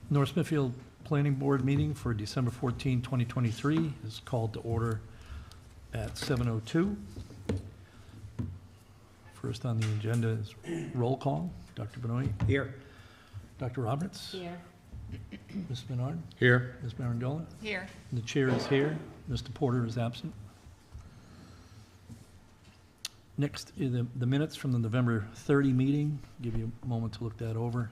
North Smithfield Planning Board meeting for December 14, 2023 is called to order at 7:02. First on the agenda is roll call. Dr. Benoit. Here. Dr. Roberts. Here. Ms. Menard. Here. Ms. Marandola. Here. The chair is here. Mr. Porter is absent. Next, the minutes from the November 30 meeting. Give you a moment to look that over.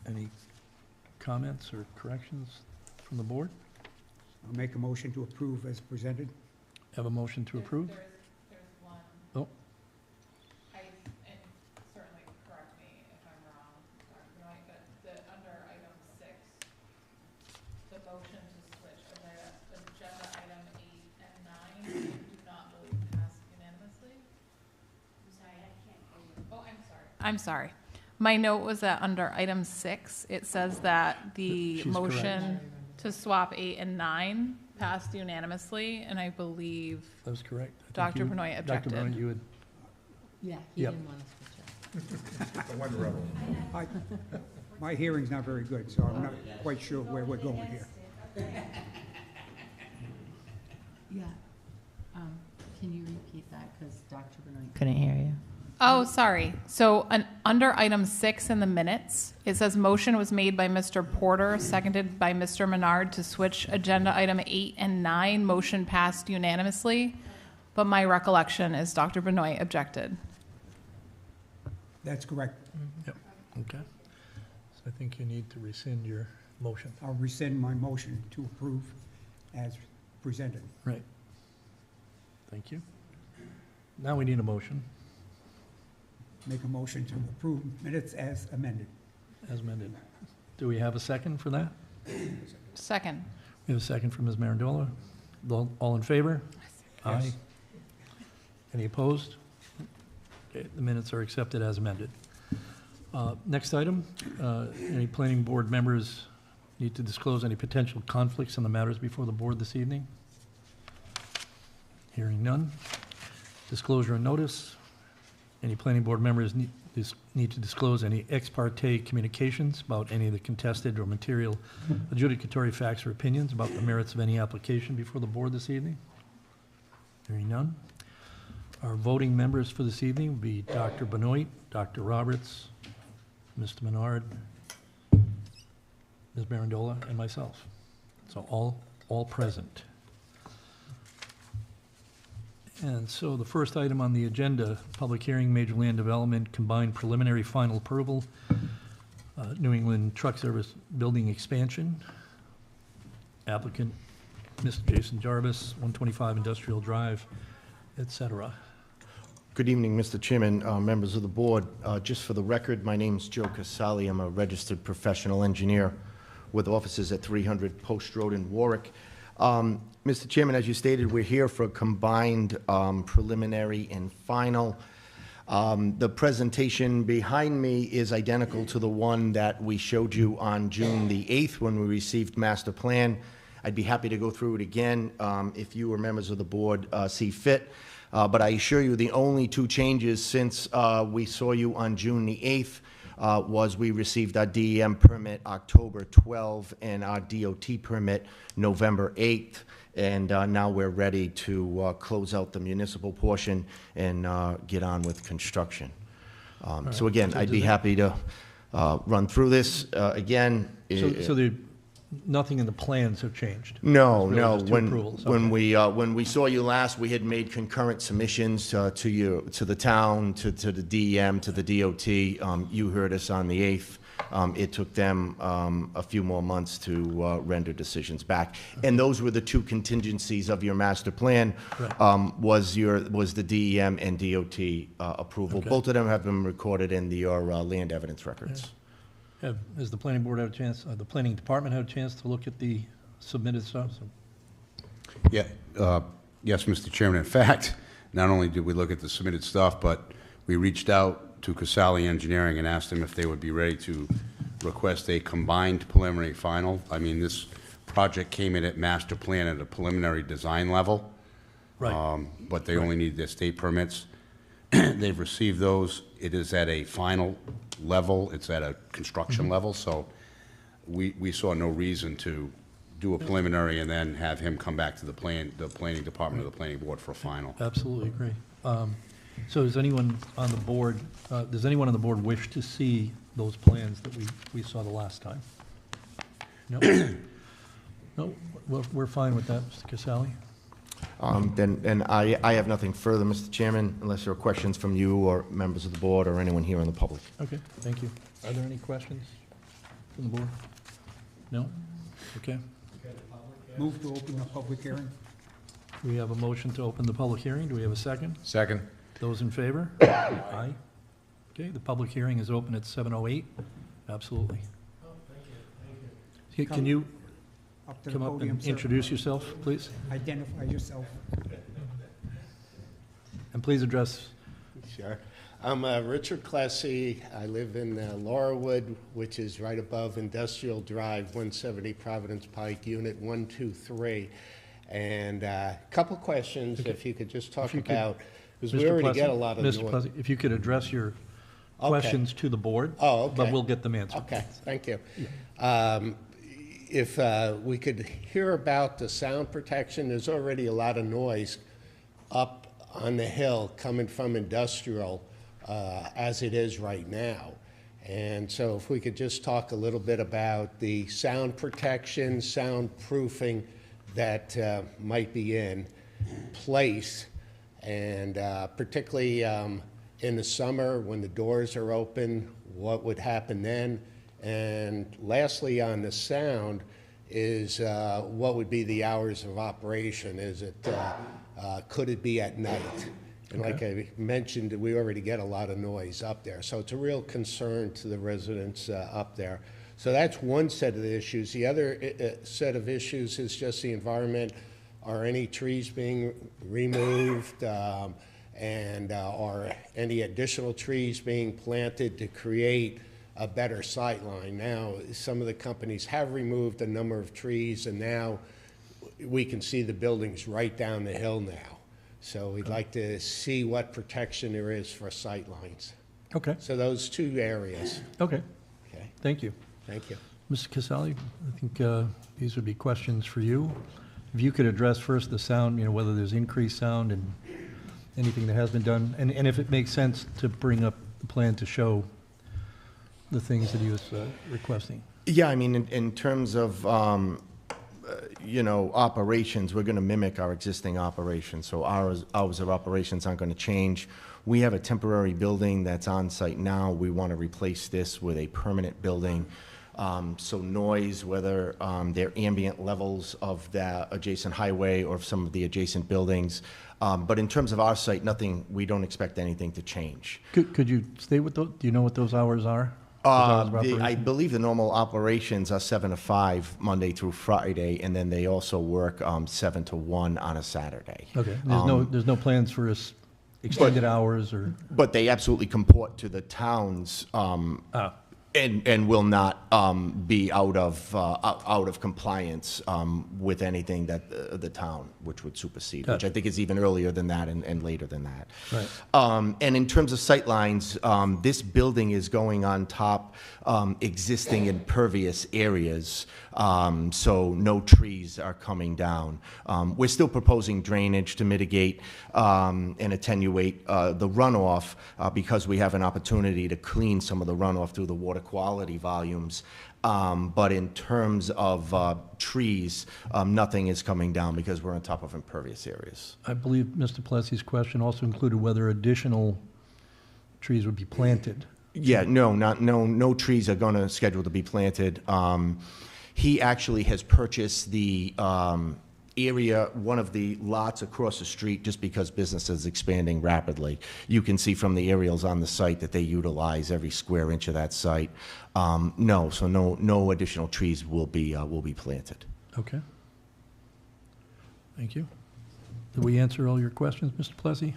Any comments or corrections from the board? I'll make a motion to approve as presented. Have a motion to approve? There's one. Oh. And certainly correct me if I'm wrong, Dr. Benoit, but under item 6, the motion to switch agenda item 8 and 9, I do not believe passed unanimously. I'm sorry, I can't hear you. Oh, I'm sorry. I'm sorry. My note was that under item 6, it says that the She's motion to swap 8 and 9 passed unanimously, and I believe That was correct. I think Dr. you- Benoit objected. Dr. Benoit, you had, Yeah, he Yep. didn't want to switch it. I- My hearing's not very good, so I'm not quite sure where we're going here. Yeah. Can you repeat that, because Dr. Benoit couldn't hear you? Oh, sorry. So under item 6 in the minutes, it says motion was made by Mr. Porter, seconded by Mr. Menard to switch agenda item 8 and 9. Motion passed unanimously, but my recollection is Dr. Benoit objected. That's correct. yep, okay. So I think you need to rescind your motion. I'll rescind my motion to approve as presented. Right. Thank you. Now we need a motion Make a motion to approve minutes as amended. as amended. Do we have a second for that? Second. We have a second from Ms. Marandola. All in favor? Aye. Any opposed? Okay, the minutes are accepted as amended. Next item, any planning board members need to disclose any potential conflicts on the matters before the board this evening? Hearing none. Disclosure and notice. Any planning board members need to disclose any ex parte communications about any of the contested or material adjudicatory facts or opinions about the merits of any application before the board this evening? Hearing none. Our voting members for this evening will be Dr. Benoit, Dr. Roberts, Mr. Menard, Ms. Marandola, and myself. So all present. And so the first item on the agenda, public hearing, major land development, combined preliminary final approval, New England Truck Service Building Expansion. Applicant, Mr. Jason Jarvis, 125 Industrial Drive, et cetera. Good evening, Mr. Chairman, members of the board. Just for the record, my name's Joe Casali. I'm a registered professional engineer with offices at 300 Post Road in Warwick. Mr. Chairman, as you stated, we're here for a combined preliminary and final. The presentation behind me is identical to the one that we showed you on June the 8th when we received master plan. I'd be happy to go through it again if you or members of the board see fit. But I assure you the only two changes since we saw you on June the 8th was we received our DEM permit October 12 and our DOT permit November 8th. And now we're ready to close out the municipal portion and get on with construction. So again, I'd be happy to run through this again. So nothing in the plans have changed? No, It's really no. just two approvals, When we saw you last, we had made concurrent submissions to the town, to the DEM, to the DOT. You heard us on the 8th. It took them a few more months to render decisions back. And those were the two contingencies of your master plan, was the DEM and DOT approval. Okay. Both of them have been recorded in your land evidence records. Has the planning board had a chance, the planning department had a chance to look at the submitted stuff? Yeah, yes, Mr. Chairman. In fact, not only did we look at the submitted stuff, but we reached out to Casali Engineering and asked them if they would be ready to request a combined preliminary final. I mean, this project came in at master plan at a preliminary design level. Right. But they only need their state permits. They've received those. It is at a final level. It's at a construction level, so we saw no reason to do a preliminary and then have him come back to the planning department or the planning board for a final. Absolutely agree. So does anyone on the board wish to see those plans that we saw the last time? No? No, we're fine with that, Mr. Casali? Then I have nothing further, Mr. Chairman, unless there are questions from you or members of the board or anyone here in the public. Okay, thank you. Are there any questions from the board? No? Okay. Move to open the public hearing. We have a motion to open the public hearing. Do we have a second? Second. Those in favor? Aye. Okay, the public hearing is open at 7:08. Absolutely. Can you Up to the come up podium, and sir. introduce yourself, please? Identify yourself. And please address, Sure. I'm Richard Klesse. I live in Laurelwood, which is right above Industrial Drive, 170 Providence Pike, Unit 123. And a couple questions, if you could just talk If you could, about, because we Mr. already Plessy. get a lot of noise. Mr. Plessy, if you could address your Okay. questions to the board. Oh, okay. But we'll get them answered. Okay, thank you. If we could hear about the sound protection, there's already a lot of noise up on the hill coming from industrial as it is right now. And so if we could just talk a little bit about the sound protection, soundproofing that might be in place, and particularly in the summer when the doors are open, what would happen then? And lastly, on the sound, is what would be the hours of operation? Is it, could it be at night? And like I mentioned, we already get a lot of noise up there. So it's a real concern to the residents up there. So that's one set of the issues. The other set of issues is just the environment. Are any trees being removed? And are any additional trees being planted to create a better sight line? Now, some of the companies have removed a number of trees, and now we can see the buildings right down the hill now. So we'd like to see what protection there is for sight lines. Okay, So those two areas. okay, Okay, thank you. thank you. Mr. Casali, I think these would be questions for you. If you could address first the sound, whether there's increased sound and anything that has been done, and if it makes sense to bring up the plan to show the things that he was requesting. Yeah, I mean, in terms of, operations, we're going to mimic our existing operations. So hours of operations aren't going to change. We have a temporary building that's on site now. We want to replace this with a permanent building. So noise, whether they're ambient levels of the adjacent highway or some of the adjacent buildings. But in terms of our site, we don't expect anything to change. Could you stay with those, do you know what those hours are? Those hours of I operation? believe the normal operations are 7 to 5, Monday through Friday, and then they also work 7 to 1 on a Saturday. Okay, there's no plans for extended hours or? But they absolutely comport to the town's and will not be out of compliance with anything that the town, which would supersede, which I think is even earlier than that and later than that. Right. And in terms of sightlines, this building is going on top existing impervious areas, so no trees are coming down. We're still proposing drainage to mitigate and attenuate the runoff because we have an opportunity to clean some of the runoff through the water quality volumes. But in terms of trees, nothing is coming down because we're on top of impervious areas. I believe Mr. Plessy's question also included whether additional trees would be planted. Yeah, no trees are going to schedule to be planted. He actually has purchased the area, one of the lots across the street, just because business is expanding rapidly. You can see from the aerials on the site that they utilize every square inch of that site. No additional trees will be planted. Okay. Thank you. Did we answer all your questions, Mr. Plessy?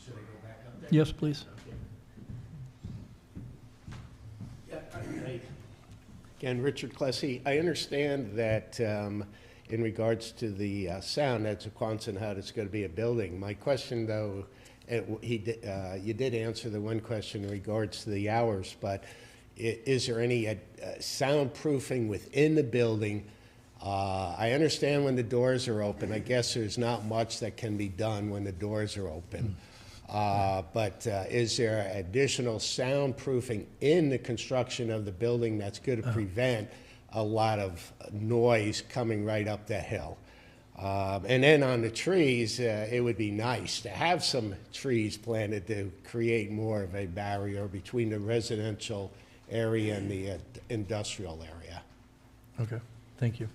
Should I go back up there? Yes, please. Yeah, Again, Richard Klesse, I understand that in regards to the sound, that's a Quonset hut, it's going to be a building. My question, though, you did answer the one question in regards to the hours, but is there any soundproofing within the building? I understand when the doors are open. I guess there's not much that can be done when the doors are open. But is there additional soundproofing in the construction of the building that's going to prevent a lot of noise coming right up the hill? And then on the trees, it would be nice to have some trees planted to create more of a barrier between the residential area and the industrial area. Okay, thank you.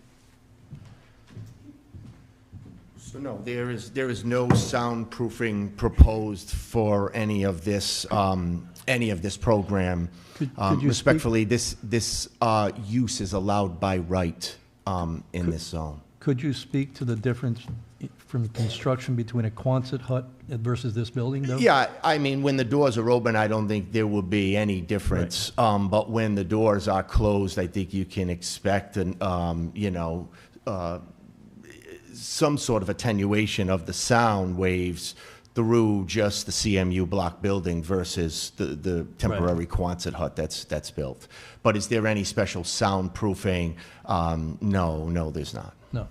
So no, there is no soundproofing proposed for any of this program. Could you speak- Respectfully, this use is allowed by right in this zone. Could you speak to the difference from construction between a Quonset hut versus this building, though? Yeah, I mean, when the doors are open, I don't think there will be any difference. But when the doors are closed, I think you can expect some sort of attenuation of the sound waves through just the CMU block building versus the temporary Quonset hut that's built. But is there any special soundproofing? No, there's not. No,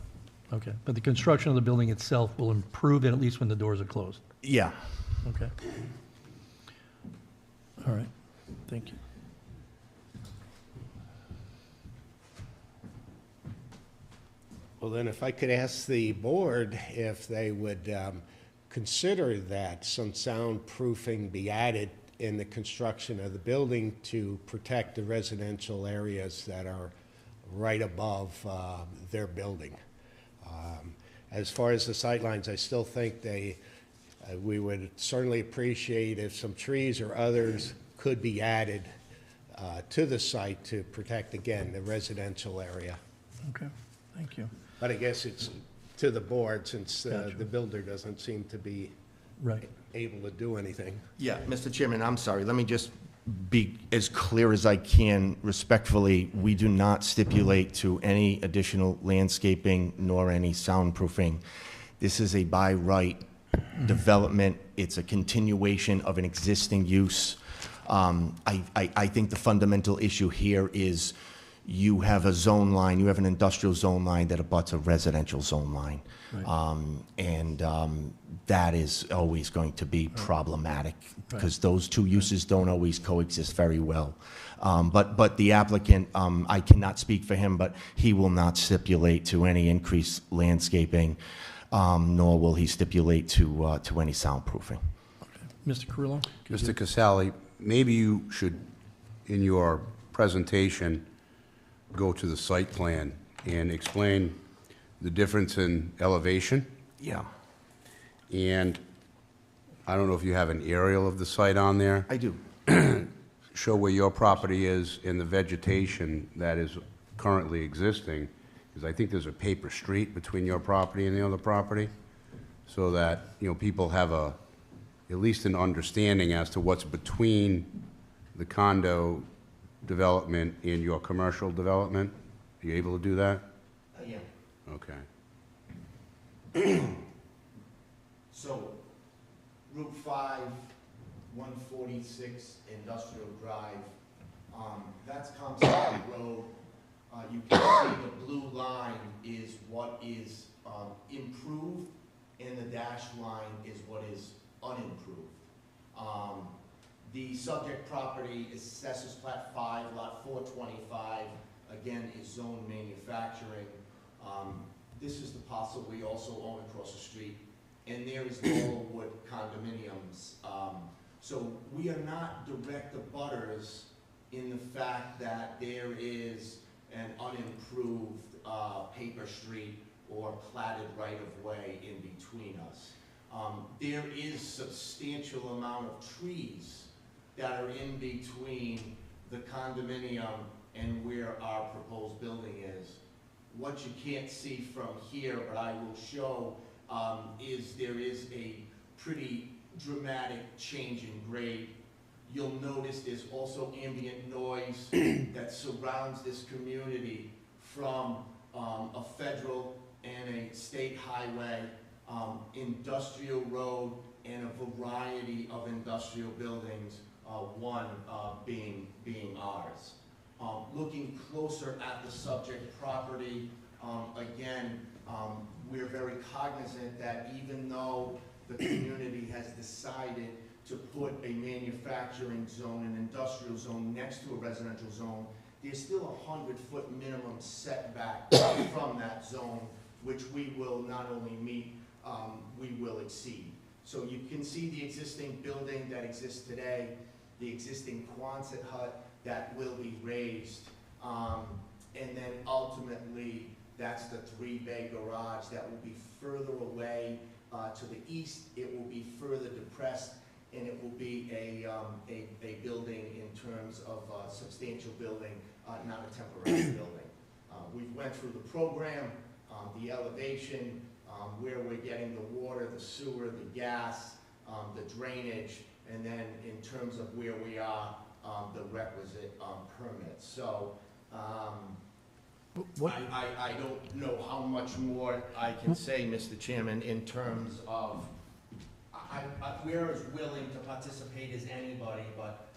okay. But the construction of the building itself will improve it, at least when the doors are closed? Yeah. Okay. All right, thank you. Well, then if I could ask the board if they would consider that some soundproofing be added in the construction of the building to protect the residential areas that are right above their building. As far as the sightlines, I still think we would certainly appreciate if some trees or others could be added to the site to protect, again, the residential area. Okay, thank you. But I guess it's to the board, since Gotcha. the builder doesn't seem to be Right. able to do anything. Yeah, Mr. Chairman, I'm sorry. Let me just be as clear as I can. Respectfully, we do not stipulate to any additional landscaping nor any soundproofing. This is a by right development. It's a continuation of an existing use. I think the fundamental issue here is you have a zone line, you have an industrial zone line that abuts a residential zone line. Right. That is always going to be problematic because those two uses don't always coexist very well. But the applicant, I cannot speak for him, but he will not stipulate to any increased landscaping, nor will he stipulate to any soundproofing. Mr. Carrillo? Mr. Casali, maybe you should, in your presentation, go to the site plan and explain the difference in elevation. Yeah, And I don't know if you have an aerial of the site on there. I do. Show where your property is in the vegetation that is currently existing, because I think there's a paper street between your property and the other property, so that, people have at least an understanding as to what's between the condo development and your commercial development. Are you able to do that? Yeah. Okay. So, Route 5, 146 Industrial Drive, that's Comstock Road. You can see the blue line is what is improved, and the dashed line is what is unimproved. The subject property is Assessor's Plat 5, Lot 425, again, is zone manufacturing. This is the parcel we also own across the street, and there is Laurelwood condominiums. So we are not direct abutters in the fact that there is an unimproved paper street or platted right-of-way in between us. There is substantial amount of trees that are in between the condominium and where our proposed building is. What you can't see from here, but I will show, is there is a pretty dramatic change in grade. you'll notice there's also ambient noise that surrounds this community from a federal and a state highway, industrial road, and a variety of industrial buildings, one being ours. Looking closer at the subject property, again, we're very cognizant that even though the community has decided to put a manufacturing zone, an industrial zone next to a residential zone, there's still a 100-foot minimum setback from that zone, which we will not only meet, we will exceed. So you can see the existing building that exists today, the existing Quonset hut that will be raised, and then ultimately that's the 3-bay garage that will be further away to the east. It will be further depressed, and it will be a building in terms of a substantial building, not a temporary building. We went through the program, the elevation, where we're getting the water, the sewer, the gas, the drainage, and then in terms of where we are, the requisite permits. So I don't know how much more I can say, Mr. Chairman, in terms of, we're as willing to participate as anybody, but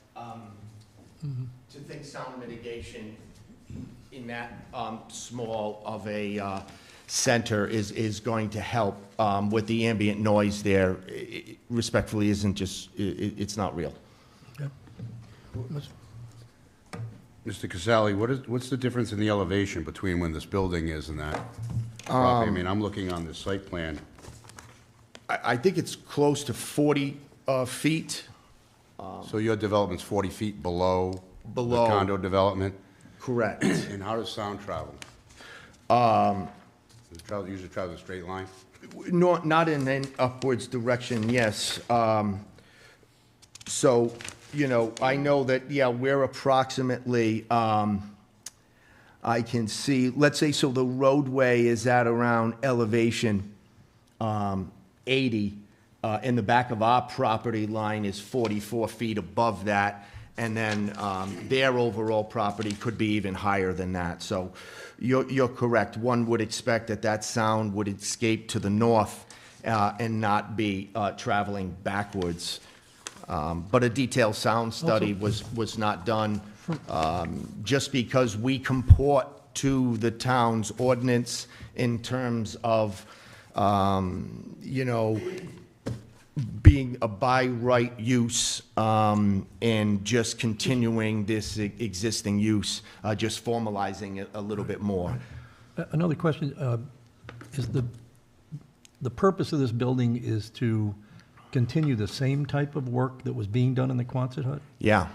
to think sound mitigation in that small of a center is going to help with the ambient noise there. It respectfully isn't just, it's not real. Okay. Mr. Casali, what's the difference in the elevation between when this building is and that property? I mean, I'm looking on the site plan. I think it's close to 40 feet. So your development's 40 feet below the Below. condo development? Correct. And how does sound travel? Does it usually travel in a straight line? Not in an upwards direction, yes. So, you know, I know that, yeah, we're approximately, I can see, let's say, so the roadway is at around elevation 80, and the back of our property line is 44 feet above that, and then their overall property could be even higher than that. So you're correct. One would expect that that sound would escape to the north and not be traveling backwards. But a detailed sound study was not done just because we comport to the town's ordinance in terms of, you know, being a by right use and just continuing this existing use, just formalizing it a little bit more. Another question, is the purpose of this building is to continue the same type of work that was being done in the Quonset hut? Yeah,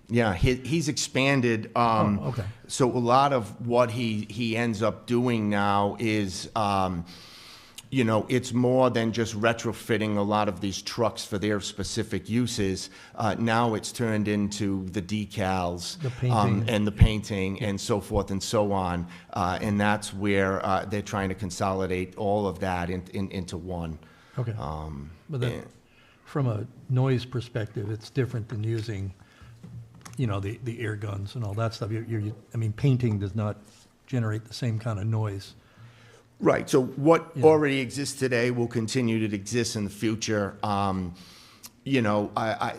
yeah, he's expanded. Okay. So a lot of what he ends up doing now is, you know, it's more than just retrofitting a lot of these trucks for their specific uses. Now it's turned into the decals, The painting. and the painting, and so forth and so on. And that's where they're trying to consolidate all of that into one. Okay. But then, from a noise perspective, it's different than using, you know, the air guns and all that stuff. I mean, painting does not generate the same kind of noise. Right, so what Yeah. already exists today will continue to exist in the future. You know,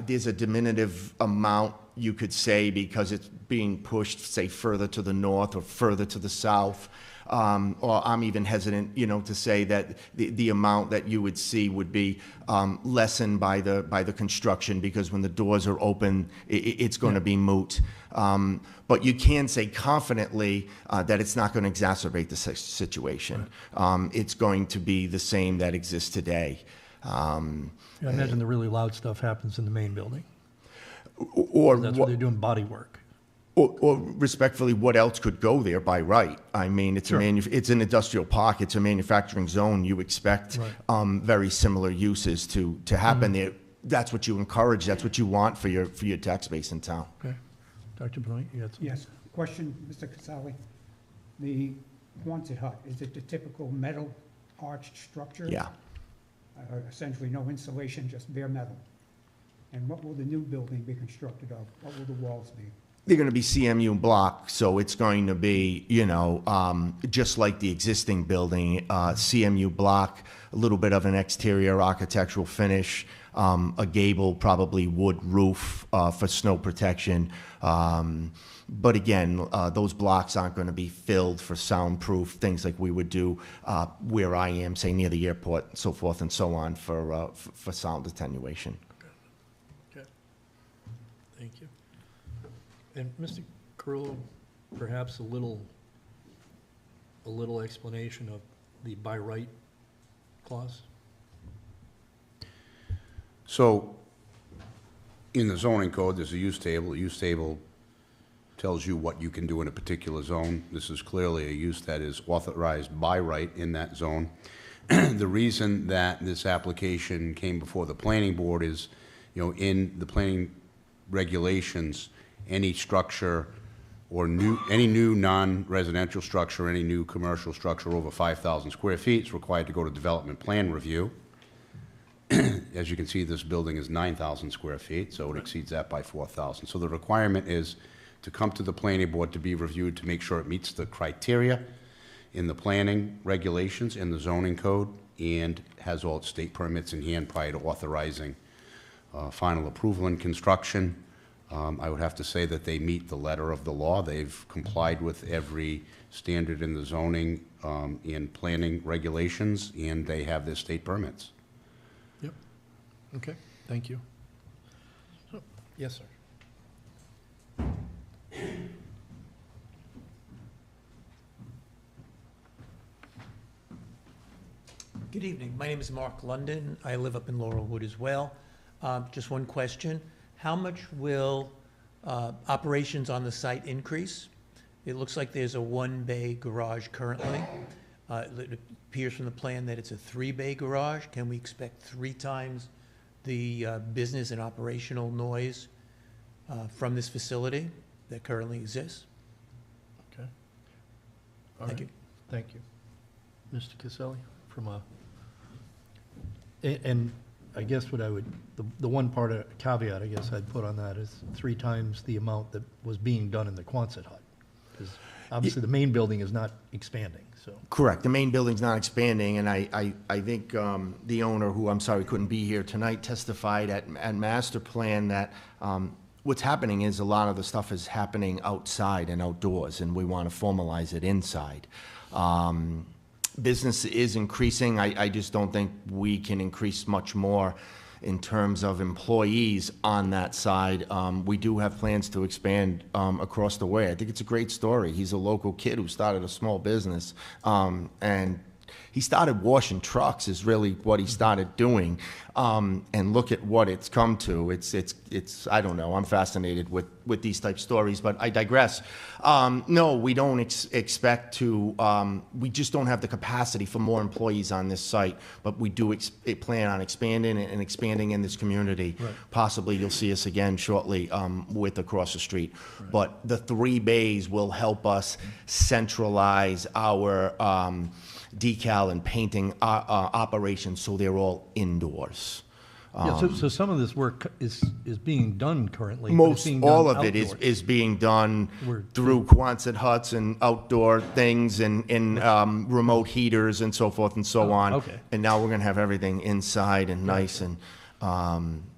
there's a diminutive amount, you could say, because it's being pushed, say, further to the north or further to the south. Or I'm even hesitant, you know, to say that the amount that you would see would be lessened by the construction, because when the doors are open, it's going to be moot. But you can say confidently that it's not going to exacerbate the situation. It's going to be the same that exists today. I imagine the really loud stuff happens in the main building. Or That's where they're doing body work. Or respectfully, what else could go there by right? I mean, it's Sure. it's an industrial park, it's a manufacturing zone. You expect Right. very similar uses to happen there. That's what you encourage. That's what you want for your tax base in town. Okay. Dr. Benoit, you had something? Yes, question, Mr. Casali. The Quonset hut, is it the typical metal arched structure? Yeah. Essentially no insulation, just bare metal? And what will the new building be constructed of? What will the walls be? They're going to be CMU block, so it's going to be, you know, just like the existing building, CMU block, a little bit of an exterior architectural finish, a gable, probably wood roof for snow protection. But again, those blocks aren't going to be filled for soundproof, things like we would do where I am, say near the airport, so forth and so on, for sound attenuation. Okay. Thank you. And Mr. Carrillo, perhaps a little explanation of the by right clause? So, in the zoning code, there's a use table. The use table tells you what you can do in a particular zone. This is clearly a use that is authorized by right in that zone. The reason that this application came before the planning board is, you know, in the planning regulations, any structure or any new non-residential structure, any new commercial structure over 5,000 square feet is required to go to development plan review. As you can see, this building is 9,000 square feet, so it exceeds that by 4,000. So the requirement is to come to the planning board to be reviewed to make sure it meets the criteria in the planning regulations in the zoning code and has all its state permits in hand prior to authorizing final approval and construction. I would have to say that they meet the letter of the law. They've complied with every standard in the zoning and planning regulations, and they have their state permits. Yep. Okay, thank you. So, yes, sir. Good evening. My name is Mark London. I live up in Laurelwood as well. Just one question. How much will operations on the site increase? It looks like there's a one-bay garage currently. It appears from the plan that it's a three-bay garage. Can we expect 3 times the business and operational noise from this facility that currently exists? Okay. All Thank right. you. Thank you. Mr. Caselli, from and I guess what I would, the one part of caveat I guess I'd put on that is 3 times the amount that was being done in the Quonset hut. Because obviously the main building is not expanding, so. Correct. The main building's not expanding, and I think the owner, who I'm sorry couldn't be here tonight, testified at master plan that what's happening is a lot of the stuff is happening outside and outdoors, and we want to formalize it inside. Business is increasing. I just don't think we can increase much more in terms of employees on that side. We do have plans to expand across the way. I think it's a great story. He's a local kid who started a small business, and he started washing trucks is really what he started doing. And look at what it's come to. It's I don't know. I'm fascinated with these type stories, but I digress. No, we don't expect to, we just don't have the capacity for more employees on this site, but we do plan on expanding and expanding in this community. Right. Possibly you'll see us again shortly with across the street. Right. But the 3 bays will help us centralize our decal and painting operations so they're all indoors. Yeah, so some of this work is being done currently. But it's being All done of it outdoors. is being done We're- through Quonset huts and outdoor things and remote heaters and so forth and so Oh, on. okay. And now we're gonna have everything inside and nice and,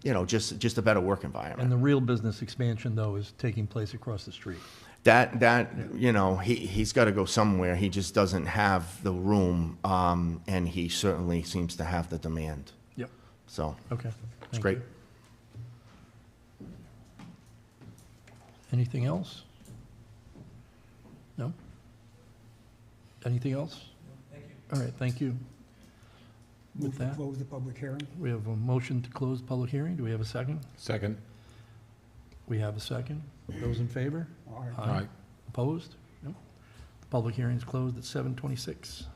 you know, just a better work environment. And the real business expansion, though, is taking place across the street. That you know, he's got to go somewhere. He just doesn't have the room, and he certainly seems to have the demand. Yep. So Okay. it's Thank great. you. Anything else? No? Anything else? Thank you. All right, thank you. With Move to that, close the public hearing. we have a motion to close the public hearing. Do we have a second? Second. We have a second. Those in favor? All right. Aye. Opposed? No. The public hearing is closed at 7:26.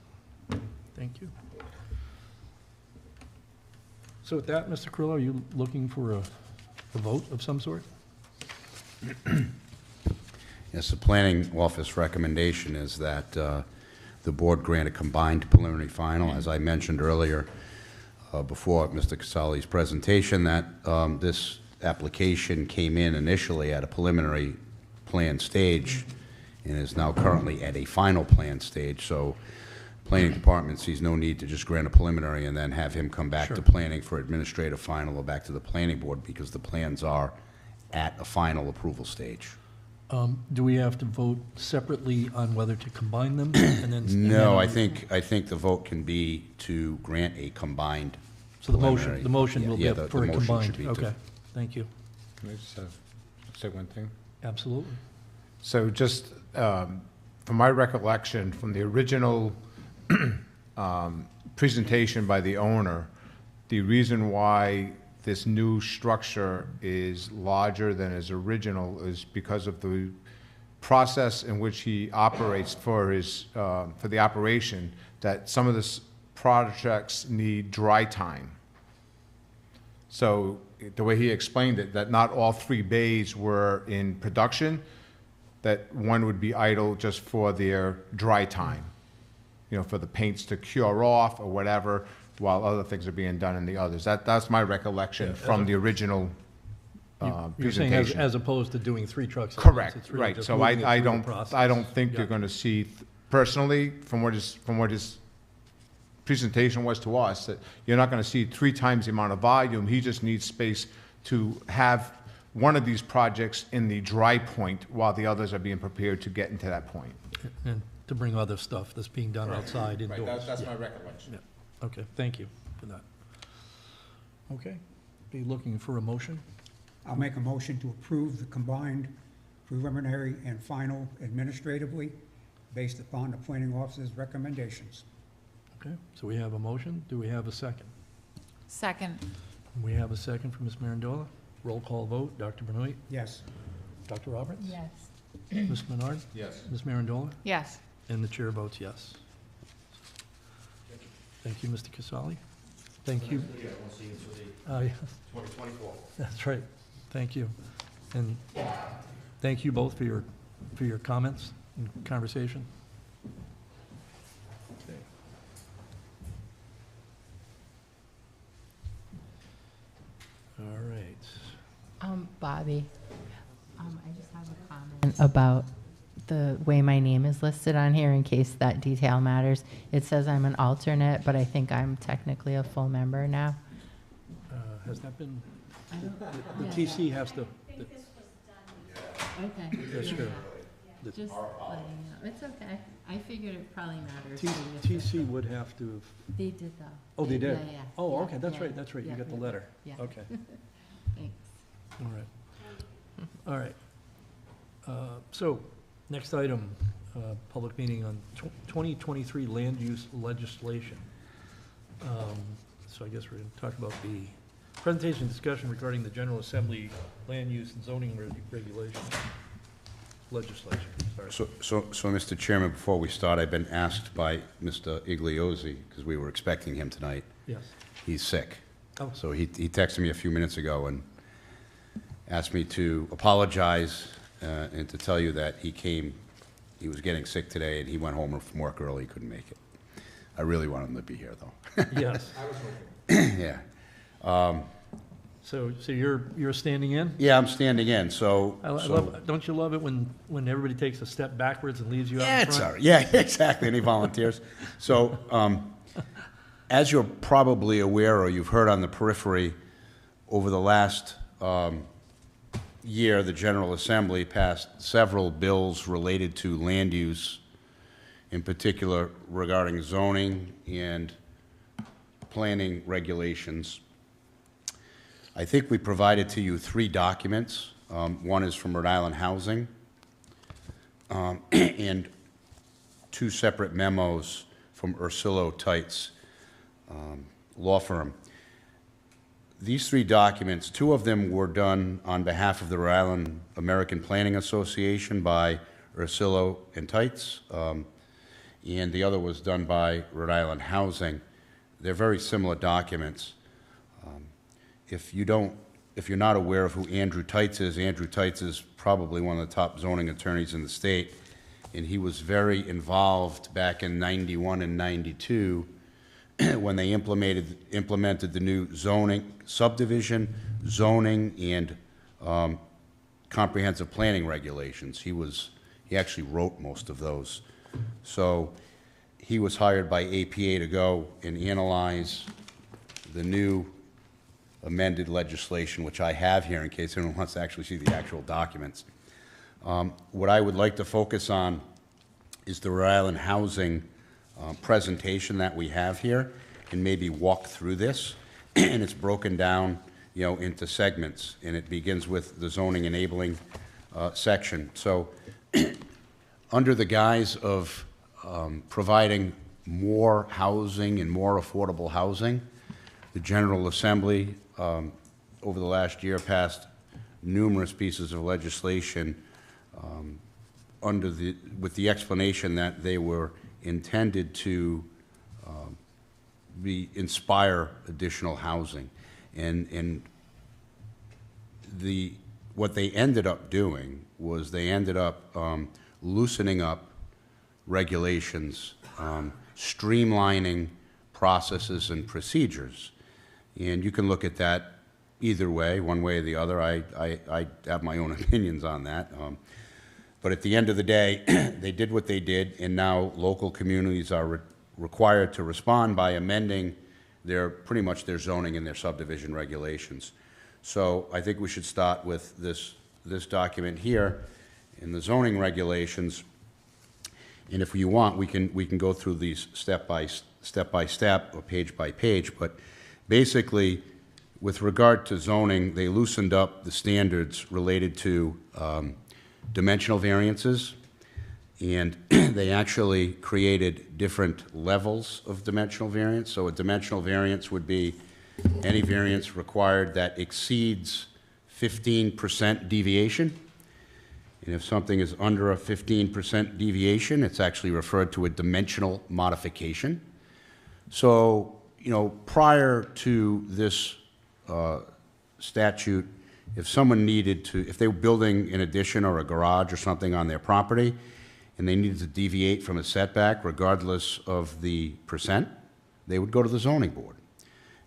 Thank you. So with that, Mr. Carrillo, are you looking for a vote of some sort? Yes, the planning office recommendation is that the board grant a combined preliminary final. As I mentioned earlier, before Mr. Casali's presentation, that this application came in initially at a preliminary plan stage and is now currently at a final plan stage, so planning department sees no need to just grant a preliminary and then have him come back to planning for administrative final or back to the planning board, because the plans are at a final approval stage. Do we have to vote separately on whether to combine them? And then No, I think the vote can be to grant a combined So the preliminary. motion will be Yeah, up the for a motion should combined, be to- okay, thank you, Can I just say one thing? absolutely. So just from my recollection, from the original presentation by the owner, the reason why this new structure is larger than his original is because of the process in which he operates for his, for the operation, that some of the projects need dry time. So the way he explained it, that not all 3 bays were in production, that one would be idle just for their dry time, you know, for the paints to cure off or whatever, while other things are being done in the others. That's my recollection from the original You're saying presentation. as opposed to doing 3 trucks at once? Correct, it's really right. just So moving it I through the don't, process. I don't think Yeah. you're gonna see, personally, from what his presentation was to us, that you're not gonna see 3 times the amount of volume. He just needs space to have one of these projects in the dry point while the others are being prepared to get into that point. And to bring other stuff that's being done outside indoors. That's Yeah. my recollection. Yeah. Okay, thank you for that. Okay, be looking for a motion? I'll make a motion to approve the combined preliminary and final administratively based upon the planning officer's recommendations. Okay, so we have a motion. Do we have a second? Second. We have a second from Ms. Marandola. Roll call vote. Dr. Benoit? Yes. Dr. Roberts? Yes. Ms. Menard? Yes. Ms. Marandola? Yes. And the chair votes yes. Thank you, Mr. Casali. Thank you. Yeah. 2024. That's right. Thank you. And thank you both for your comments and conversation. Okay. All right. Bobby, I just have a comment about the way my name is listed on here in case that detail matters. It says I'm an alternate, but I think I'm technically a full member now. Has that been, I don't, the yeah, TC has to, okay. that's true. Just letting you know. It's okay. I figured it probably matters. TC would have to have, They did though. oh, they did? Yeah, yeah. Oh, Yeah, okay, that's yeah, right, that's right. You yeah, got the yeah, letter. yeah. Okay, Thanks. all right. All right. So, next item, public meeting on 2023 land use legislation. So I guess we're going to talk about the presentation and discussion regarding the General Assembly land use and zoning regulations. Legislation, sorry. So, Mr. Chairman, before we start, I've been asked by Mr. Igliozzi, because we were expecting him tonight, Yes. he's sick. Oh. So he texted me a few minutes ago and asked me to apologize and to tell you that he was getting sick today, and he went home from work early, he couldn't make it. I really wanted him to be here, though. Yes. Yeah. So you're standing in? Yeah, I'm standing in, so. I love, don't you love it when everybody takes a step backwards and leaves you out Yeah, in it's front? all right. Yeah, exactly, and he volunteers. So, as you're probably aware, or you've heard on the periphery, over the last year, the General Assembly passed several bills related to land use, in particular regarding zoning and planning regulations. I think we provided to you 3 documents. One is from Rhode Island Housing, and 2 separate memos from Ursulo Tights law firm. These 3 documents, 2 of them were done on behalf of the Rhode Island American Planning Association by Ursulo and Tights, and the other was done by Rhode Island Housing. They're very similar documents. If you're not aware of who Andrew Tights is probably one of the top zoning attorneys in the state, and he was very involved back in '91 and '92 when they implemented the new zoning, subdivision, zoning, and comprehensive planning regulations. He actually wrote most of those. So he was hired by APA to go and analyze the new amended legislation, which I have here in case anyone wants to actually see the actual documents. What I would like to focus on is the Rhode Island housing presentation that we have here, and maybe walk through this. And it's broken down, into segments, and it begins with the zoning enabling section. So under the guise of providing more housing and more affordable housing, the General Assembly over the last year passed numerous pieces of legislation with the explanation that they were intended to inspire additional housing. And what they ended up doing was they ended up loosening up regulations, streamlining processes and procedures. And you can look at that either way, one way or the other. I have my own opinions on that. But at the end of the day, they did what they did, and now local communities are required to respond by amending pretty much their zoning and their subdivision regulations. So I think we should start with this document here in the zoning regulations. And if you want, we can go through these step by step or page by page. But basically, with regard to zoning, they loosened up the standards related to dimensional variances, and they actually created different levels of dimensional variance. So a dimensional variance would be any variance required that exceeds 15% deviation. And if something is under a 15% deviation, it's actually referred to a dimensional modification. So, prior to this statute, if someone needed to, if they were building an addition or a garage or something on their property, and they needed to deviate from a setback regardless of the percent, they would go to the zoning board.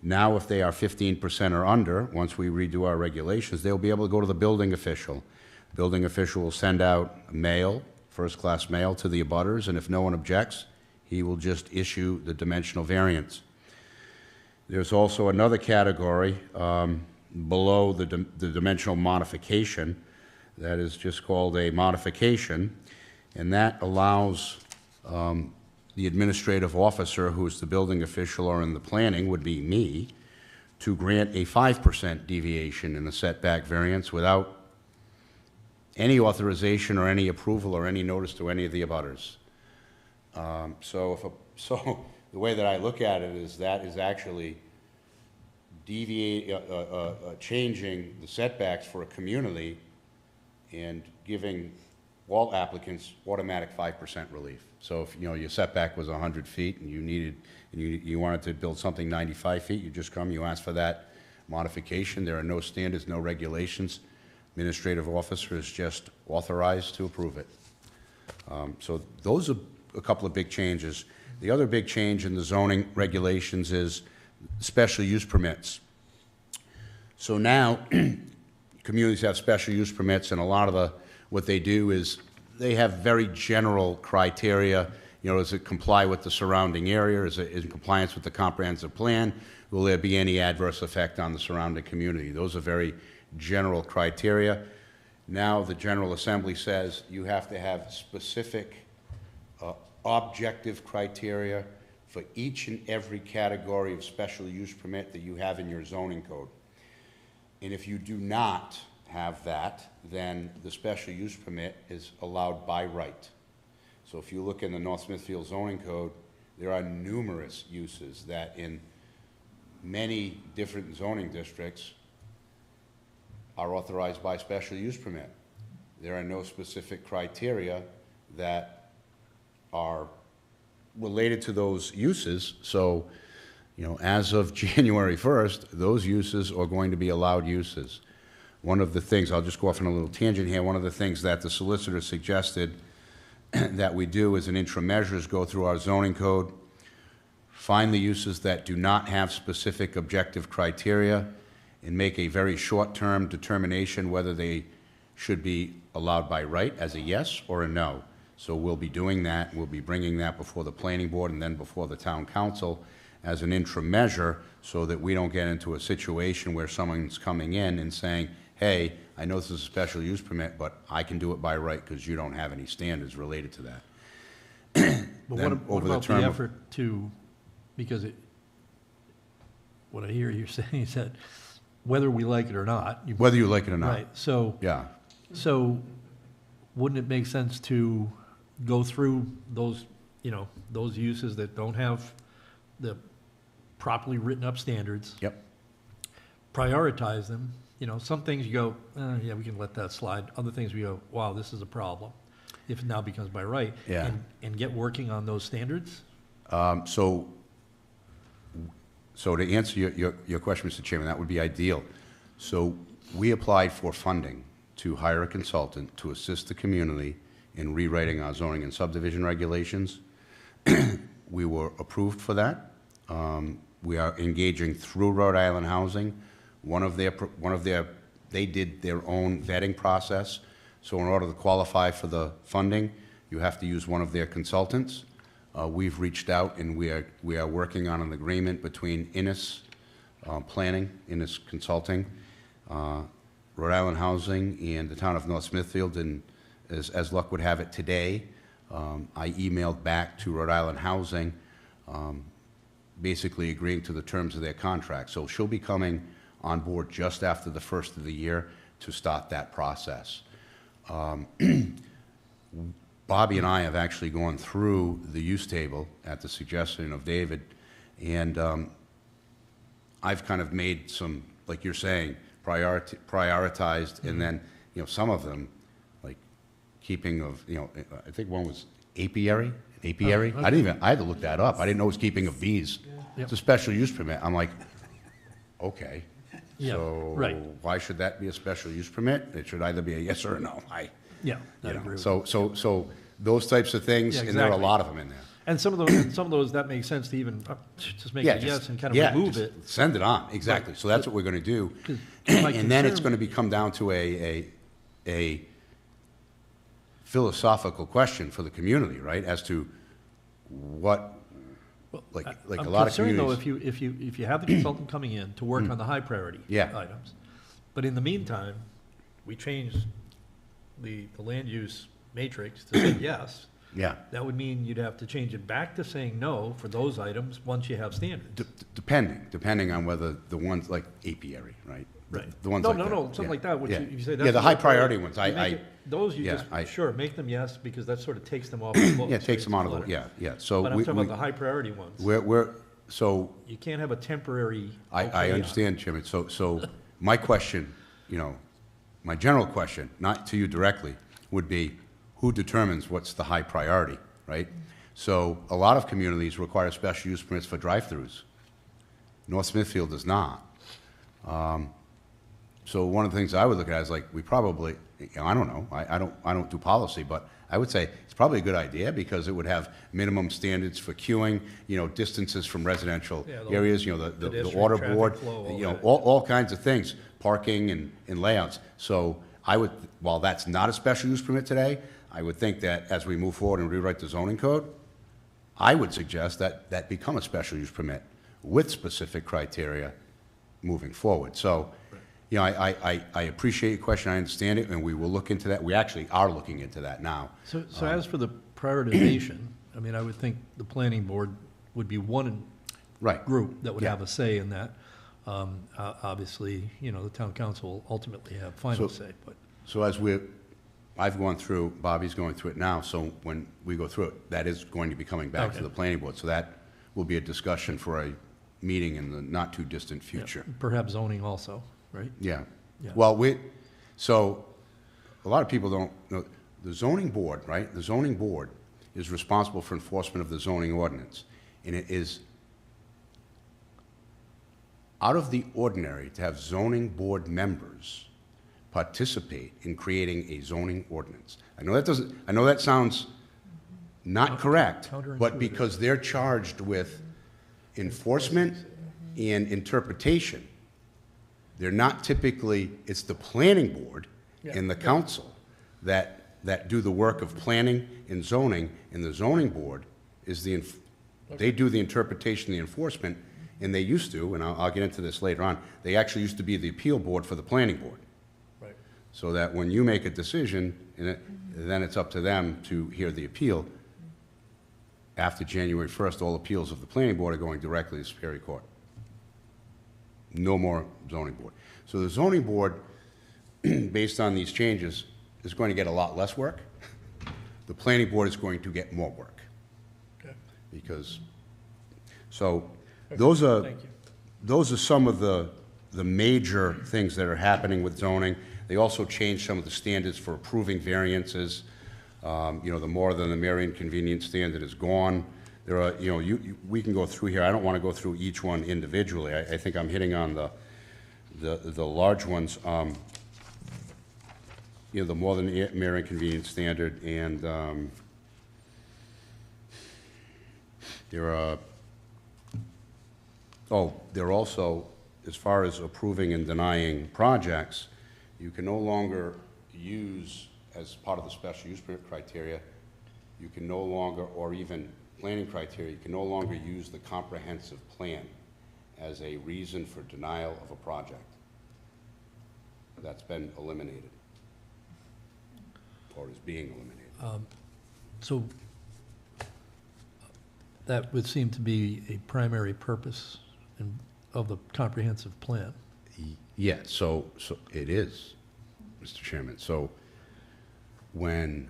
Now, if they are 15% or under, once we redo our regulations, they'll be able to go to the building official. Building official will send out mail, first-class mail, to the abutters, and if no one objects, he will just issue the dimensional variance. There's also another category below the dimensional modification that is just called a modification, and that allows the administrative officer, who is the building official or in the planning, would be me, to grant a 5% deviation in the setback variance without any authorization or any approval or any notice to any of the abutters. So the way that I look at it is that is actually changing the setbacks for a community and giving all applicants automatic 5% relief. So if your setback was 100 feet and you wanted to build something 95 feet, you just come, you ask for that modification. There are no standards, no regulations. Administrative officer is just authorized to approve it. So those are a couple of big changes. The other big change in the zoning regulations is special use permits. So now communities have special use permits, and a lot of what they do is they have very general criteria. Does it comply with the surrounding area? Is it in compliance with the comprehensive plan? Will there be any adverse effect on the surrounding community? Those are very general criteria. Now the General Assembly says you have to have specific objective criteria for each and every category of special use permit that you have in your zoning code. And if you do not have that, then the special use permit is allowed by right. So if you look in the North Smithfield zoning code, there are numerous uses that in many different zoning districts are authorized by special use permit. There are no specific criteria that are related to those uses. So, as of January 1st, those uses are going to be allowed uses. One of the things, I'll just go off on a little tangent here, one of the things that the solicitor suggested that we do as an interim measure is go through our zoning code find the uses that do not have specific objective criteria, and make a very short-term determination whether they should be allowed by right as a yes or a no. So we'll be doing that. We'll be bringing that before the planning board and then before the town council as an interim measure, so that we don't get into a situation where someone's coming in and saying, hey, I know this is a special use permit, but I can do it by right because you don't have any standards related to that. But Then what over the about term the of- effort to, because what I hear you saying is that whether we like it or not. Whether you like it or not. Right, so. Yeah. So wouldn't it make sense to go through those, those uses that don't have the properly written up standards? Yep. Prioritize them. Some things you go, yeah, we can let that slide. Other things we go, wow, this is a problem, if it now becomes by right. Yeah. And get working on those standards? So to answer your question, Mr. Chairman, that would be ideal. So we applied for funding to hire a consultant to assist the community in rewriting our zoning and subdivision regulations. We were approved for that. We are engaging through Rhode Island Housing. They did their own vetting process. So in order to qualify for the funding, you have to use one of their consultants. We've reached out, and we are working on an agreement between Innis Planning, Innis Consulting, Rhode Island Housing, and the town of North Smithfield, and as luck would have it today, I emailed back to Rhode Island Housing, basically agreeing to the terms of their contract. So she'll be coming on board just after the first of the year to start that process. Bobby and I have actually gone through the use table at the suggestion of David, and I've kind of made some, like you're saying, prioritized, and then, some of them, like keeping of, I think one was apiary. Apiary? Oh, okay. I had to look that up. I didn't know it was keeping of bees. Yep. It's a special use permit. I'm like, okay. Yeah, So right. why should that be a special use permit? It should either be a yes or a no. Yeah, I You know, agree with so those types of things, Yeah, and there are a exactly. lot of them in there. And some of those, that makes sense to even just make Yeah, it just- yes and kind yeah, of remove just it. Send it on, exactly. So that's what we're gonna do. 'Cause my And then it's concern- gonna come down to a philosophical question for the community, right? As to what, like a lot of I'm concerned, though, communities. if you have the consultant coming in to work on the high priority Yeah. items, but in the meantime, we changed the land use matrix to say yes, Yeah, that would mean you'd have to change it back to saying no for those items once you have standards. depending on whether the ones like apiary, right? Right. The ones No, like no, that. no, something Yeah. like that, which Yeah. you say that's. Yeah, the a high low priority. priority ones, You make it- Those you yeah, just, sure, make them yes, because that sort of takes them off the books. yeah, it takes them right? out of the, It's yeah, yeah. So But I'm we, talking about the high priority ones. so You can't have a temporary. I okay on it. understand, Chairman. So my question, my general question, not to you directly, would be, who determines what's the high priority, right? So a lot of communities require special use permits for drive-throughs. North Smithfield does not. So one of the things I would look at is like, we probably, I don't know, I don't do policy, but I would say it's probably a good idea because it would have minimum standards for queuing, distances from residential Yeah, the areas, the pedestrian order traffic board, flow, all that. all kinds of things, parking and layouts. So I would, while that's not a special use permit today, I would think that as we move forward and rewrite the zoning code, I would suggest that that become a special use permit with specific criteria moving forward. So, I appreciate your question, I understand it, and we will look into that. We actually are looking into that now. So as for the prioritization, I mean, I would think the planning board would be one Right. group that would Yeah. have a say in that. Obviously, the town council will ultimately have final So- say, but. So I've gone through, Bobby's going through it now, so when we go through it, that is going to be coming back to Okay. the planning board. So that will be a discussion for a meeting in the not-too-distant yeah, future. Perhaps zoning also, right? Yeah. Yeah. Well, so a lot of people don't know, the zoning board, right? The zoning board is responsible for enforcement of the zoning ordinance. And it is out of the ordinary to have zoning board members participate in creating a zoning ordinance. I know that sounds not correct, but counterintuitive. because they're charged with enforcement and interpretation. They're not typically, it's the planning board and the council that do the work of planning and zoning, and the zoning board is they do the interpretation, the enforcement, and they used to, and I'll get into this later on, they actually used to be the appeal board for the planning board. Right. So that when you make a decision, then it's up to them to hear the appeal. After January 1st, all appeals of the planning board are going directly to Superior Court. No more zoning board. So the zoning board, based on these changes, is going to get a lot less work. The planning board is going to get more work. Okay. Because, so those are, Thank you. those are some of the major things that are happening with zoning. They also changed some of the standards for approving variances. You know, the more than the mere inconvenience standard is gone. There are, you know, we can go through here. I don't want to go through each one individually. I think I'm hitting on the large ones. You know, the more than mere inconvenience standard, and there are, they're also, as far as approving and denying projects, you can no longer use, as part of the special use permit criteria, you can no longer, or even planning criteria, you can no longer use the comprehensive plan as a reason for denial of a project. That's been eliminated, or is being eliminated. So that would seem to be a primary purpose of the comprehensive plan. Yeah, so it is, Mr. Chairman. So when,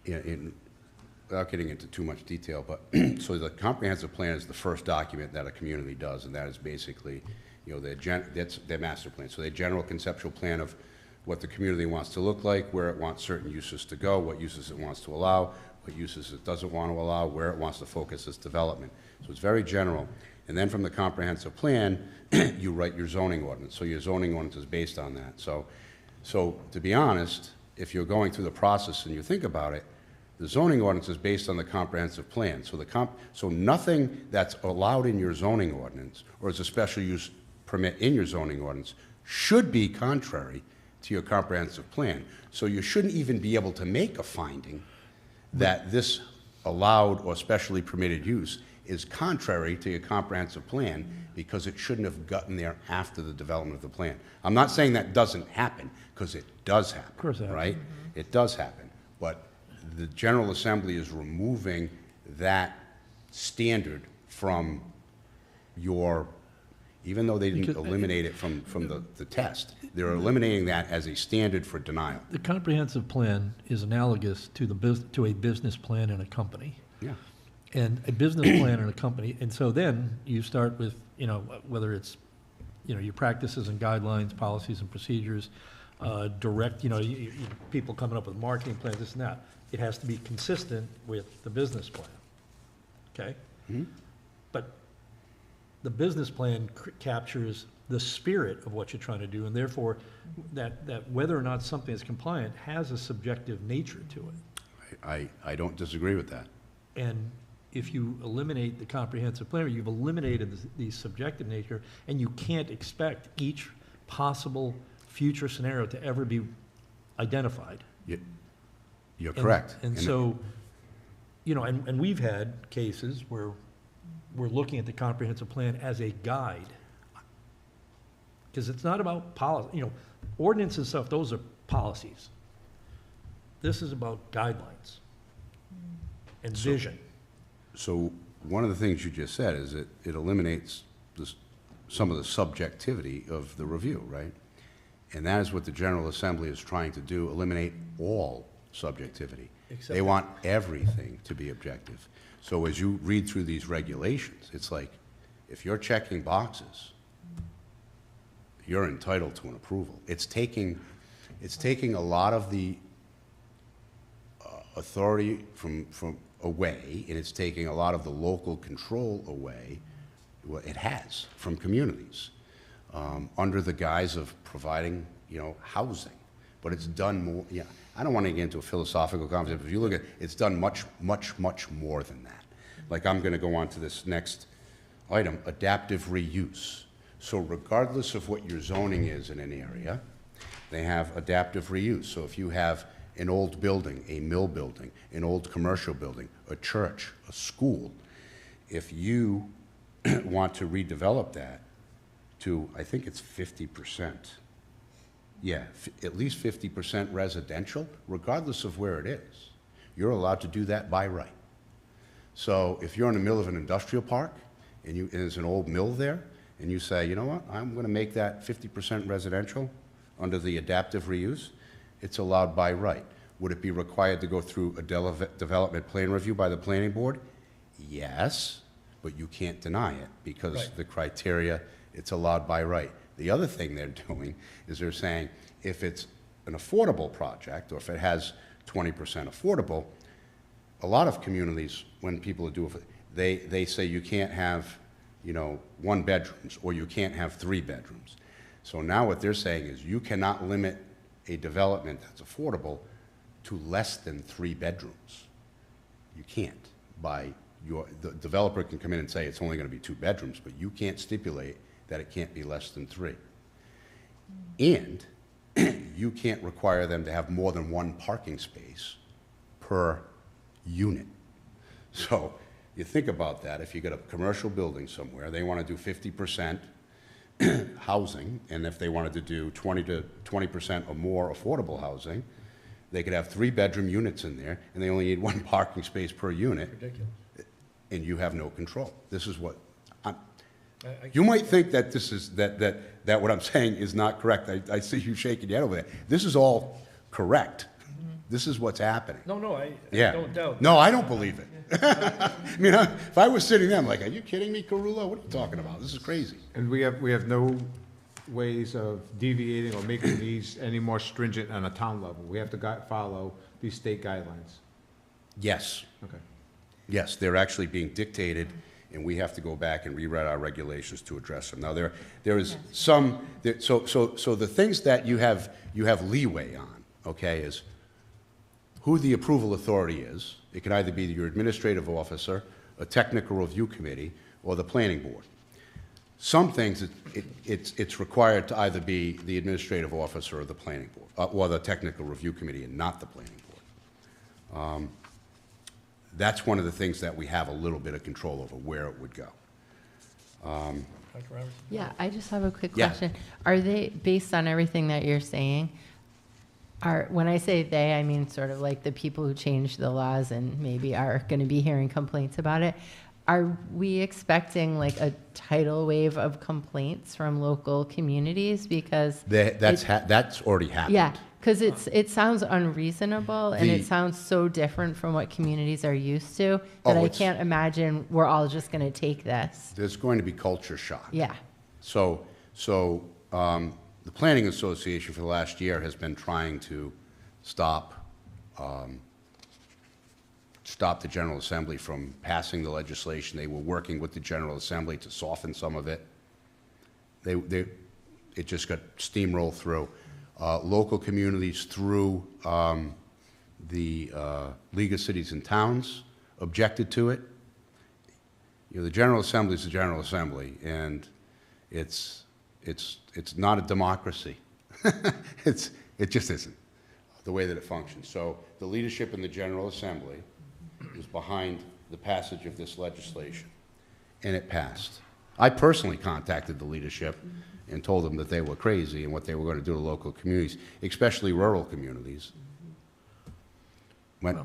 without getting into too much detail, but so the comprehensive plan is the first document that a community does, and that is basically, you know, that's their master plan. So their general conceptual plan of what the community wants to look like, where it wants certain uses to go, what uses it wants to allow, what uses it doesn't want to allow, where it wants to focus its development. So it's very general. And then from the comprehensive plan, you write your zoning ordinance. So your zoning ordinance is based on that. So to be honest, if you're going through the process and you think about it, the zoning ordinance is based on the comprehensive plan. So so nothing that's allowed in your zoning ordinance or as a special use permit in your zoning ordinance should be contrary to your comprehensive plan. So you shouldn't even be able to make a finding that this allowed or specially permitted use is contrary to your comprehensive plan, because it shouldn't have gotten there after the development of the plan. I'm not saying that doesn't happen, because it does happen. Of course it happens. Right? It does happen. But the General Assembly is removing that standard from your, even though they didn't Because- eliminate it from the test, they're eliminating that as a standard for denial. The comprehensive plan is analogous to to a business plan in a company. Yeah. And a business plan in a company, and so then you start with, you know, whether it's, you know, your practices and guidelines, policies and procedures, direct, you know, people coming up with marketing plans, this and that. It has to be consistent with the business plan, okay? Mm-hmm. But the business plan captures the spirit of what you're trying to do, and therefore, that whether or not something is compliant has a subjective nature to it. I don't disagree with that. And if you eliminate the comprehensive plan, you've eliminated the subjective nature, and you can't expect each possible future scenario to ever be identified. You're And- correct. And so, you know, and we've had cases where we're looking at the comprehensive plan as a guide. Because it's not about policy, you know, ordinance and stuff, those are policies. This is about guidelines and vision. So one of the things you just said is it eliminates some of the subjectivity of the review, right? And that is what the General Assembly is trying to do, eliminate all subjectivity. Except They want everything to be objective. So as you read through these regulations, it's like, if you're checking boxes, you're entitled to an approval. It's taking a lot of the authority from away, and it's taking a lot of the local control away, well, it has, from communities, under the guise of providing, you know, housing. But it's done more, yeah, I don't want to get into a philosophical conversation, but if you look at it, it's done much, much, much more than that. Like, I'm going to go on to this next item, adaptive reuse. So regardless of what your zoning is in an area, they have adaptive reuse. So if you have an old building, a mill building, an old commercial building, a church, a school, if you want to redevelop that to, I think it's 50%. Yeah, at least 50% residential, regardless of where it is. You're allowed to do that by right. So if you're in the middle of an industrial park and there's an old mill there, and you say, you know what, I'm going to make that 50% residential under the adaptive reuse, it's allowed by right. Would it be required to go through a development plan review by the planning board? Yes, but you can't deny it because the criteria, it's allowed by right. The other thing they're doing is they're saying if it's an affordable project or if it has 20% affordable, a lot of communities, when people do it, they say you can't have, 1 bedrooms or you can't have 3 bedrooms. So now what they're saying is you cannot limit a development that's affordable to less than 3 bedrooms. You can't. The developer can come in and say it's only going to be 2 bedrooms, but you can't stipulate that it can't be less than 3. And you can't require them to have more than 1 parking space per unit. So you think about that. If you get a commercial building somewhere, they want to do 50% housing, and if they wanted to do 20% or more affordable housing, they could have 3-bedroom units in there, and they only need 1 parking space per unit. Ridiculous. And you have no control. This is what you might think that this is that what I'm saying is not correct. I see you shaking your head over there. This is all correct. This is what's happening. No, I Yeah. don't doubt. No, I don't believe it. I mean, if I was sitting there, I'm like, are you kidding me, Carullo? What are you talking about? This is crazy. And we have no ways of deviating or making these any more stringent on a town level. We have to follow these state guidelines. Yes. Okay. Yes, they're actually being dictated, and we have to go back and rewrite our regulations to address them. Now, there is some, so the things that you have leeway on, okay, is who the approval authority is. It can either be your administrative officer, a technical review committee, or the planning board. Some things, it's required to either be the administrative officer or the planning board, or the technical review committee and not the planning board. That's one of the things that we have a little bit of control over, where it would go. Dr. Roberts? Yeah, I just have a quick Yeah. question. Are they, based on everything that you're saying, when I say they, I mean sort of like the people who change the laws and maybe are going to be hearing complaints about it, are we expecting like a tidal wave of complaints from local communities? Because That's already happened. yeah, because it sounds unreasonable and The- it sounds so different from what communities are used to that I it's- can't imagine we're all just going to take this. There's going to be culture shock. Yeah. So the Planning Association for the last year has been trying to stop the General Assembly from passing the legislation. They were working with the General Assembly to soften some of it. It just got steamrolled through. Local communities through the League of Cities and Towns objected to it. The General Assembly is the General Assembly, and it's not a democracy. It just isn't, the way that it functions. So the leadership in the General Assembly is behind the passage of this legislation, and it passed. I personally contacted the leadership and told them that they were crazy and what they were going to do to local communities, especially rural communities. Went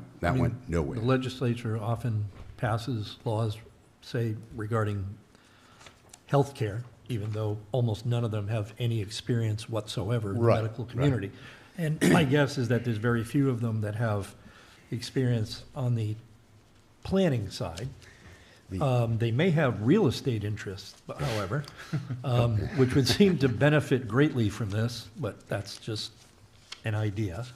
nowhere. The legislature often passes laws, say, regarding health care, even though almost none of them have any experience whatsoever in the Right, medical right. community. And my guess is that there's very few of them that have experience on the planning side. They may have real estate interests, however, which would seem to benefit greatly from this, but that's just an idea.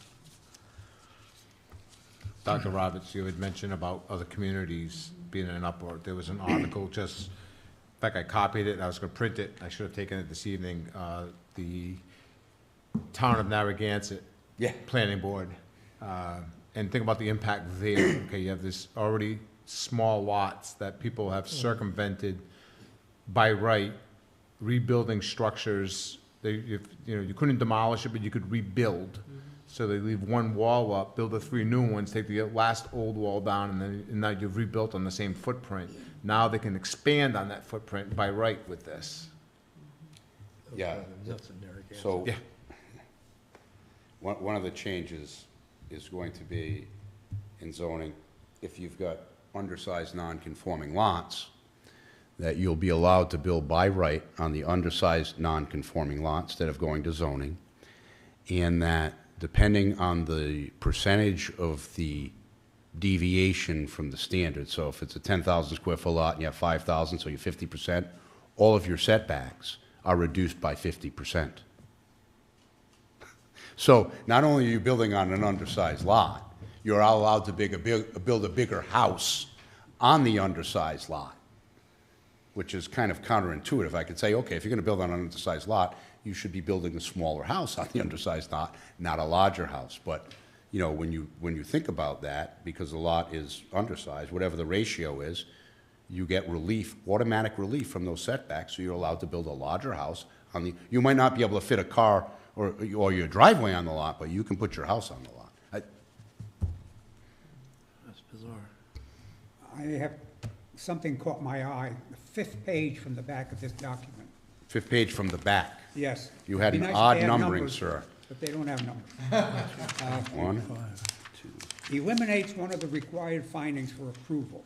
Dr. Roberts, you had mentioned about other communities being in an uproar. There was an article just, in fact, I copied it, and I was going to print it. I should have taken it this evening. The town of Narragansett Yeah. Planning Board, and think about the impact there. Okay, you have this already small lots that people have circumvented by right, rebuilding structures, you couldn't demolish it, but you could rebuild. So they leave one wall up, build the 3 new ones, take the last old wall down, and now you've rebuilt on the same footprint. Now they can expand on that footprint by right with this. Yeah, so, Yeah. one of the changes is going to be in zoning, if you've got undersized non-conforming lots, that you'll be allowed to build by right on the undersized non-conforming lot instead of going to zoning, and that depending on the percentage of the deviation from the standard, so if it's a 10,000 square foot lot and you have 5,000, so you're 50%, all of your setbacks are reduced by 50%. So not only are you building on an undersized lot, you're allowed to build a bigger house on the undersized lot, which is kind of counterintuitive. I could say, okay, if you're going to build on an undersized lot, you should be building a smaller house on the undersized lot, not a larger house. But, you know, when you think about that, because the lot is undersized, whatever the ratio is, you get relief, automatic relief from those setbacks, so you're allowed to build a larger house on the, you might not be able to fit a car or your driveway on the lot, but you can put your house on the lot. That's bizarre. I have, something caught my eye, the 5th page from the back of this document. 5th page from the back. Yes. You had Be an nice if odd they had numbering, numbers, sir. But they don't have numbers. 1, Eliminates one of the required findings for approval.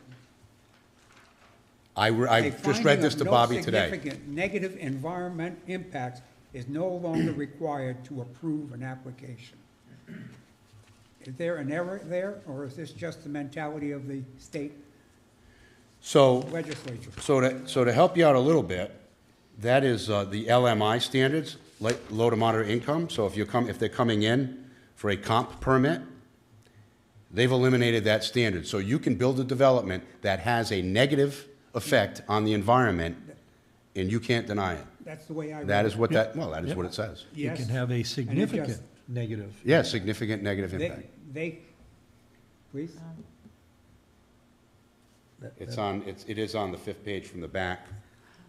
I A just finding read this of to no Bobby today. significant negative environment impacts is no longer required to approve an application. Is there an error there, or is this just the mentality of the state So, legislature? so to help you out a little bit, that is the LMI standards, like low to moderate income. So if they're coming in for a comp permit, they've eliminated that standard. So you can build a development that has a negative effect on the environment, and you can't deny it. That's the way I read it. That is what that is what it says. You Yes. can have a significant just- negative. Yeah, significant negative impact. Please? It is on the 5th page from the back.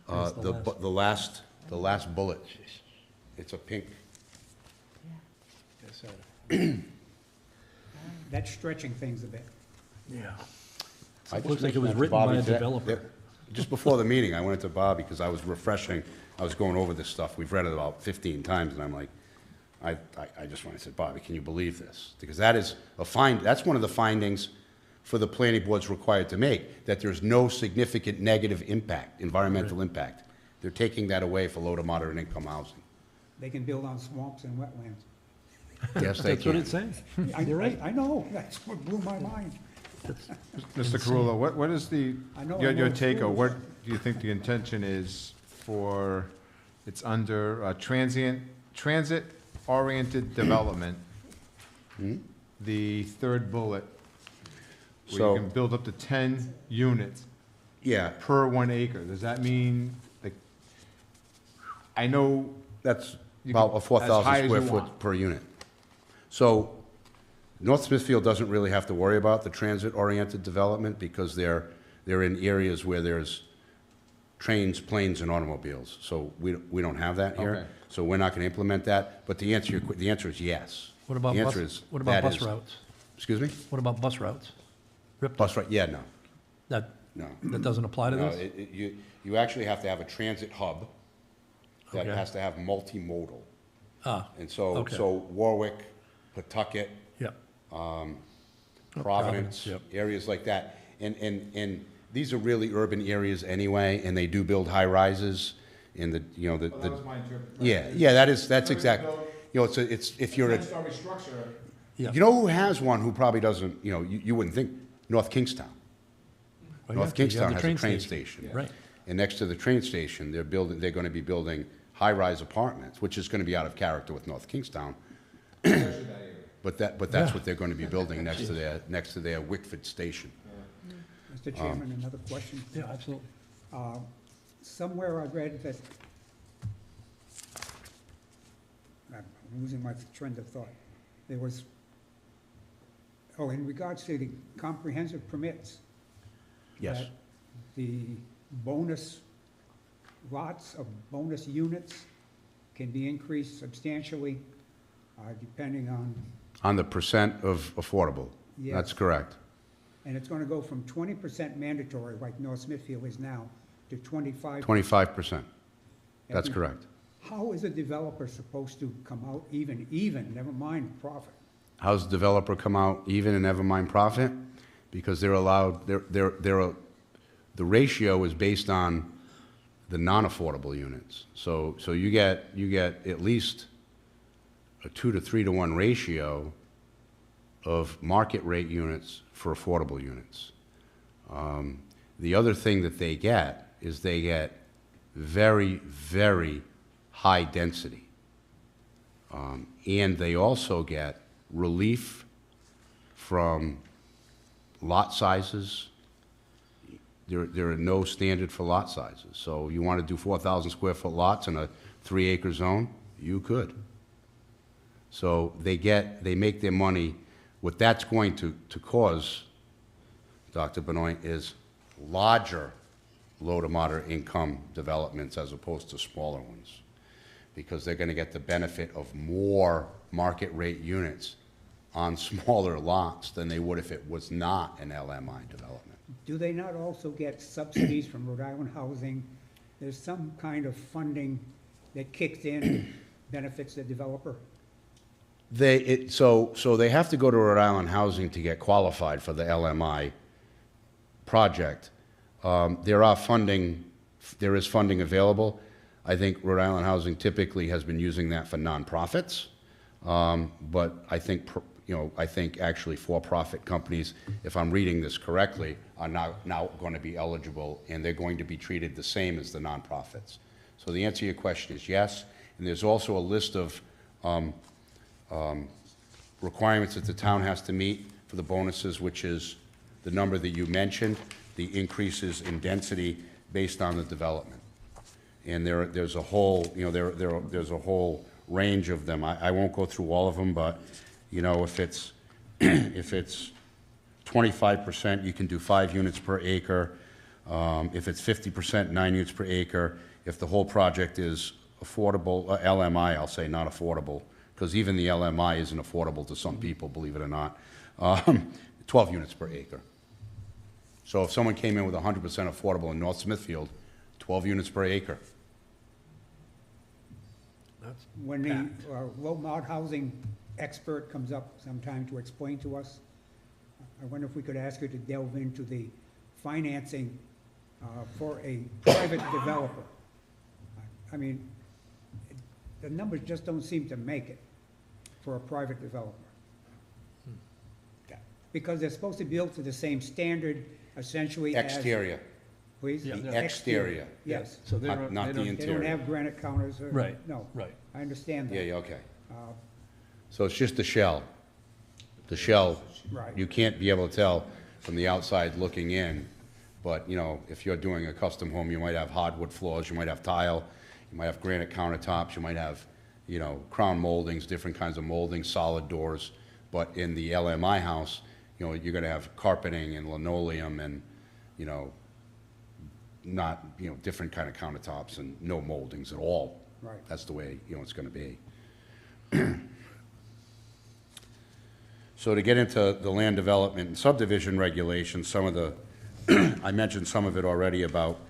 Where's the last? The last bullet. It's a pink. That's stretching things a bit. Yeah. I just Looks like it mentioned was that to written by Bobby a today. developer. Yep. Just before the meeting, I went to Bobby because I was refreshing, I was going over this stuff. We've read it about 15 times, and I'm like, I just want to say, Bobby, can you believe this? Because that is that's one of the findings for the planning board's required to make, that there's no significant negative impact, environmental impact. They're taking that away for low to moderate income housing. They can build on swamps and wetlands. Yes, they That's what can. it says. I- You're right. I know, that's what blew my mind. Mr. Carullo, what is the, I know your it's take, or rules. what do you think the intention is for, it's under transit-oriented development, the 3rd bullet, where So- you can build up to 10 units Yeah, per 1 acre. Does that mean, like, I know, that's You about can- a as 4,000 high as square you foot want. per unit. So North Smithfield doesn't really have to worry about the transit-oriented development because they're in areas where there's trains, planes, and automobiles. So we don't have that here. Okay. So we're not going to implement that. But the answer is yes. What about The bus, answer is what about that bus is- routes? Excuse me? What about bus routes? Rip, Bus right? Yeah, no, that no. doesn't apply to No, this? you actually have to have a transit hub that Okay. has to have multimodal. Ah, And so, Okay. Warwick, Pawtucket, yeah. Providence, yep. areas like that. And these are really urban areas anyway, and they do build high-rises in the, you know, that was my interpretation. yeah, that's exactly, you know, it's, if you're a, Ten-story structure. Yeah. you know who has one who probably doesn't, you know, you wouldn't think, North Kingstown. Well, North yeah, 'cause you have Kingstown the has a train station. Right. And next to the train station, they're going to be building high-rise apartments, which is going to be out of character with North Kingstown. But that's Yeah. what they're going to be building next to their Wickford station. Mr. Chairman, another question. Yeah, absolutely. Somewhere I read that, I'm losing my trend of thought. There was, in regards to the comprehensive permits. Yes. that The bonus lots of bonus units can be increased substantially, depending On the percent of affordable. That's Yes. correct. and it's gonna go from 20% mandatory, like North Smithfield is now, to 25. 25%. That's Every- correct. How is a developer supposed to come out even, never mind profit? How's the developer come out even and never mind profit? Because they're allowed, the ratio is based on the non-affordable units. So you get at least a 2 to 3 to 1 ratio of market rate units for affordable units. The other thing that they get is they get very, very high density. And they also get relief from lot sizes. There are no standard for lot sizes. So you want to do 4,000 square foot lots in a 3-acre zone, you could. So they make their money. What that's going to cause, Dr. Benoit, is larger low to moderate income developments as opposed to smaller ones, because they're going to get the benefit of more market rate units on smaller lots than they would if it was not an LMI development. Do they not also get subsidies from Rhode Island Housing? There's some kind of funding that kicks in, benefits the developer? So they have to go to Rhode Island Housing to get qualified for the LMI project. There is funding available. I think Rhode Island Housing typically has been using that for nonprofits. But I think, I think actually for-profit companies, if I'm reading this correctly, are now going to be eligible, and they're going to be treated the same as the nonprofits. So the answer to your question is yes. And there's also a list of requirements that the town has to meet for the bonuses, which is the number that you mentioned, the increases in density based on the development. And there's a whole, there's a whole range of them. I won't go through all of them, but, if it's, if it's 25%, you can do 5 units per acre. If it's 50%, 9 units per acre. If the whole project is affordable, LMI, I'll say not affordable, because even the LMI isn't affordable to some people, believe it or not. 12 units per acre. So if someone came in with 100% affordable in North Smithfield, 12 units per acre. When the low mod housing expert comes up sometime to explain to us, I wonder if we could ask her to delve into the financing for a private developer. I mean, the numbers just don't seem to make it for a private developer. Because they're supposed to be built to the same standard essentially as. Exterior, Please? Yeah. the exterior. Yes. So they Not don't, not they the don't, They don't interior. have granite counters or. Right, No. right. I understand that. Yeah, okay. Uh, So it's just the shell. The shell, Right. you can't be able to tell from the outside looking in, but, if you're doing a custom home, you might have hardwood floors, you might have tile, you might have granite countertops, you might have, crown moldings, different kinds of moldings, solid doors. But in the LMI house, you're going to have carpeting and linoleum and, not, different kind of countertops and no moldings at all. Right. That's the way, it's going to be. So to get into the land development and subdivision regulations, some of the, I mentioned some of it already about,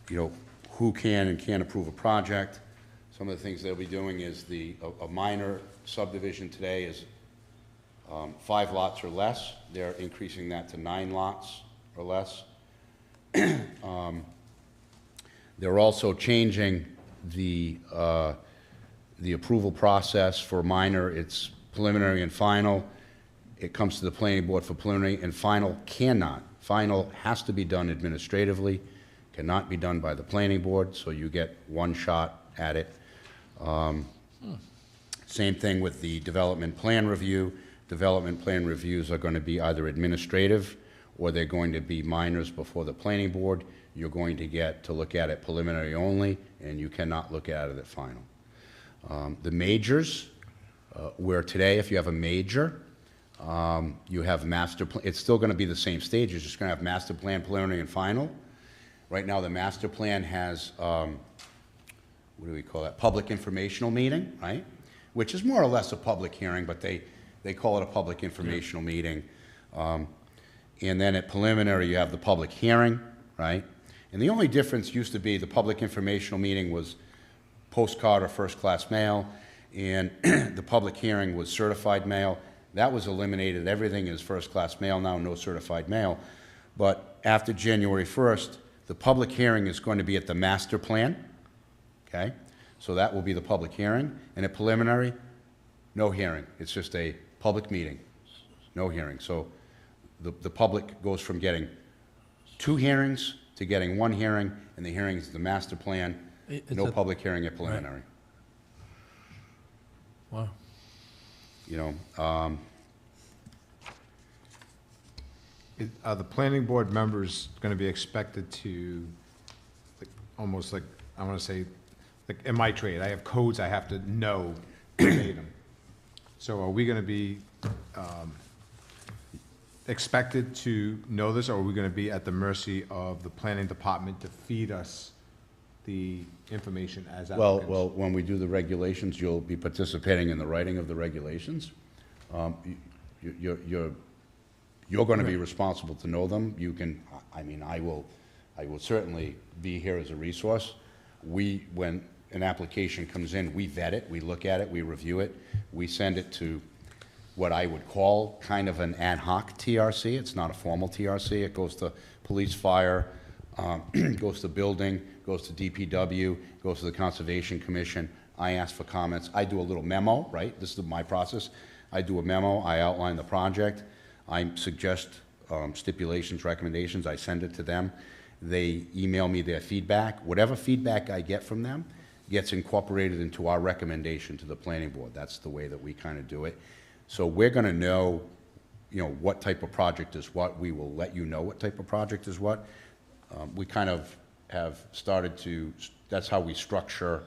who can and can't approve a project. Some of the things they'll be doing is a minor subdivision today is 5 lots or less. They're increasing that to 9 lots or less. They're also changing the approval process for minor. It's preliminary and final. It comes to the planning board for preliminary, and final cannot. Final has to be done administratively, cannot be done by the planning board, so you get one shot at it. Same thing with the development plan review. Development plan reviews are going to be either administrative or they're going to be minors before the planning board. You're going to get to look at it preliminary only, and you cannot look at it at final. The majors, where today if you have a major, you have master plan. It's still going to be the same stage. You're just going to have master plan, preliminary, and final. Right now, the master plan has, what do we call that, public informational meeting, right? Which is more or less a public hearing, but they call it a public informational meeting. And then at preliminary, you have the public hearing, right? And the only difference used to be the public informational meeting was postcard or first-class mail, and the public hearing was certified mail. That was eliminated. Everything is first-class mail now, no certified mail. But after January 1st, the public hearing is going to be at the master plan, okay? So that will be the public hearing. And at preliminary, no hearing. It's just a public meeting, no hearing. So the public goes from getting 2 hearings to getting 1 hearing, and the hearing is the master plan, no public hearing at preliminary. Wow. You know, Are the planning board members going to be expected to, like, almost like, I want to say, like in my trade, I have codes I have to know verbatim. So are we going to be expected to know this, or are we going to be at the mercy of the planning department to feed us the information as applicants? well, when we do the regulations, you'll be participating in the writing of the regulations. You're going to be responsible to know them. You can, I mean, I will certainly be here as a resource. When an application comes in, we vet it, we look at it, we review it, we send it to what I would call kind of an ad hoc TRC. It's not a formal TRC. It goes to police, fire, goes to building, goes to DPW, goes to the Conservation Commission. I ask for comments. I do a little memo, right? This is my process. I do a memo. I outline the project. I suggest stipulations, recommendations. I send it to them. They email me their feedback. Whatever feedback I get from them gets incorporated into our recommendation to the planning board. That's the way that we kind of do it. So we're going to know, you know, what type of project is what. We will let you know what type of project is what. We kind of have started to, that's how we structure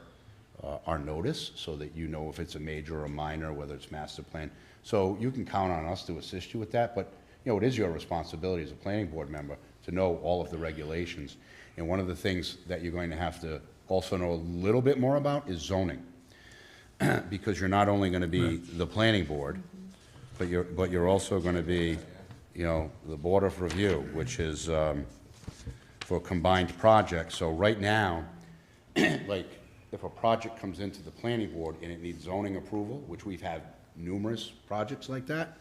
our notice, so that you know if it's a major or a minor, whether it's master plan. So you can count on us to assist you with that, but you know, it is your responsibility as a planning board member to know all of the regulations. And one of the things that you're going to have to also know a little bit more about is zoning. Because you're not only going to be the planning board, but you're also going to be, you know, the board of review, which is for combined projects. So right now, like, if a project comes into the planning board and it needs zoning approval, which we've had numerous projects like that,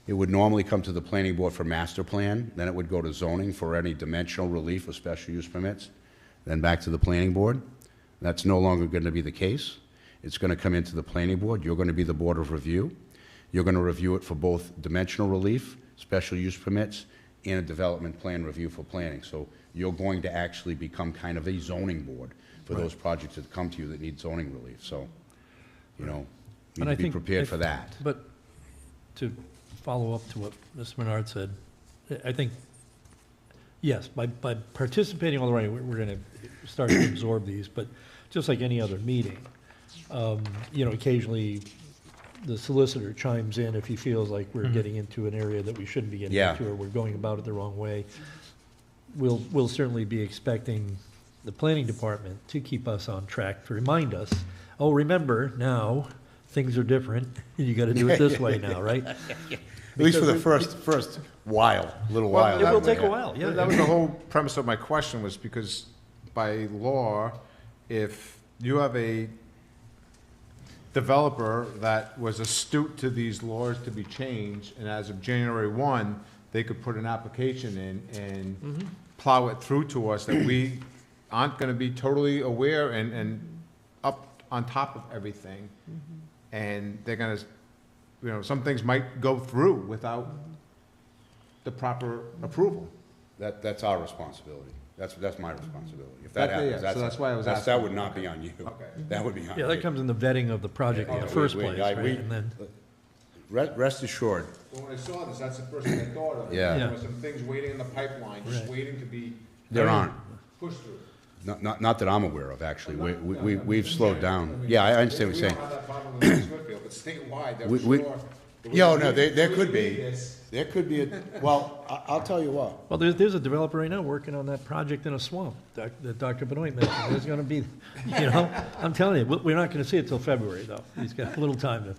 it would normally come to the planning board for master plan, then it would go to zoning for any dimensional relief or special use permits, then back to the planning board. That's no longer going to be the case. It's going to come into the planning board. You're going to be the board of review. You're going to review it for both dimensional relief, special use permits, and a development plan review for planning. So you're going to actually become kind of a zoning board for those projects that come to you that need zoning relief. So, you know, you need to be prepared for that. But to follow up to what Mr. Menard said, I think, yes, by participating all the way, we're going to start to absorb these, but just like any other meeting, you know, occasionally the solicitor chimes in if he feels like we're getting into an area that we shouldn't be getting into, or we're going about it the wrong way. We'll certainly be expecting the planning department to keep us on track, to remind us, oh, remember, now, things are different, you gotta do it this way now, right? At least for the first little while. It will take a while, yeah. That was the whole premise of my question, was because by law, if you have a developer that was astute to these laws to be changed, and as of January 1, they could put an application in and plow it through to us, that we aren't going to be totally aware and up on top of everything. And they're going to, you know, some things might go through without the proper approval. That's our responsibility. That's my responsibility. If That- that yeah, happens, so that's why I was that asking. would not be on you. Okay. That would be on you. Yeah, that comes in the vetting of the project in the first place, right? And then, Rest assured, Well, when I saw this, that's the first thing I thought of. Yeah. There were some things waiting in the pipeline, just Right. waiting to be there aren't. pushed through. Not that I'm aware of, actually. We've slowed down. Yeah, I understand what you're saying. We don't have that problem with Smithfield, but statewide, We- I'm we- sure. Yeah, oh, no, there could be. There could be a, well, I'll tell you what. Well, there's a developer right now working on that project in a swamp that Dr. Benoit mentioned. There's gonna be, I'm telling you, we're not gonna see it till February, though. He's got a little time to,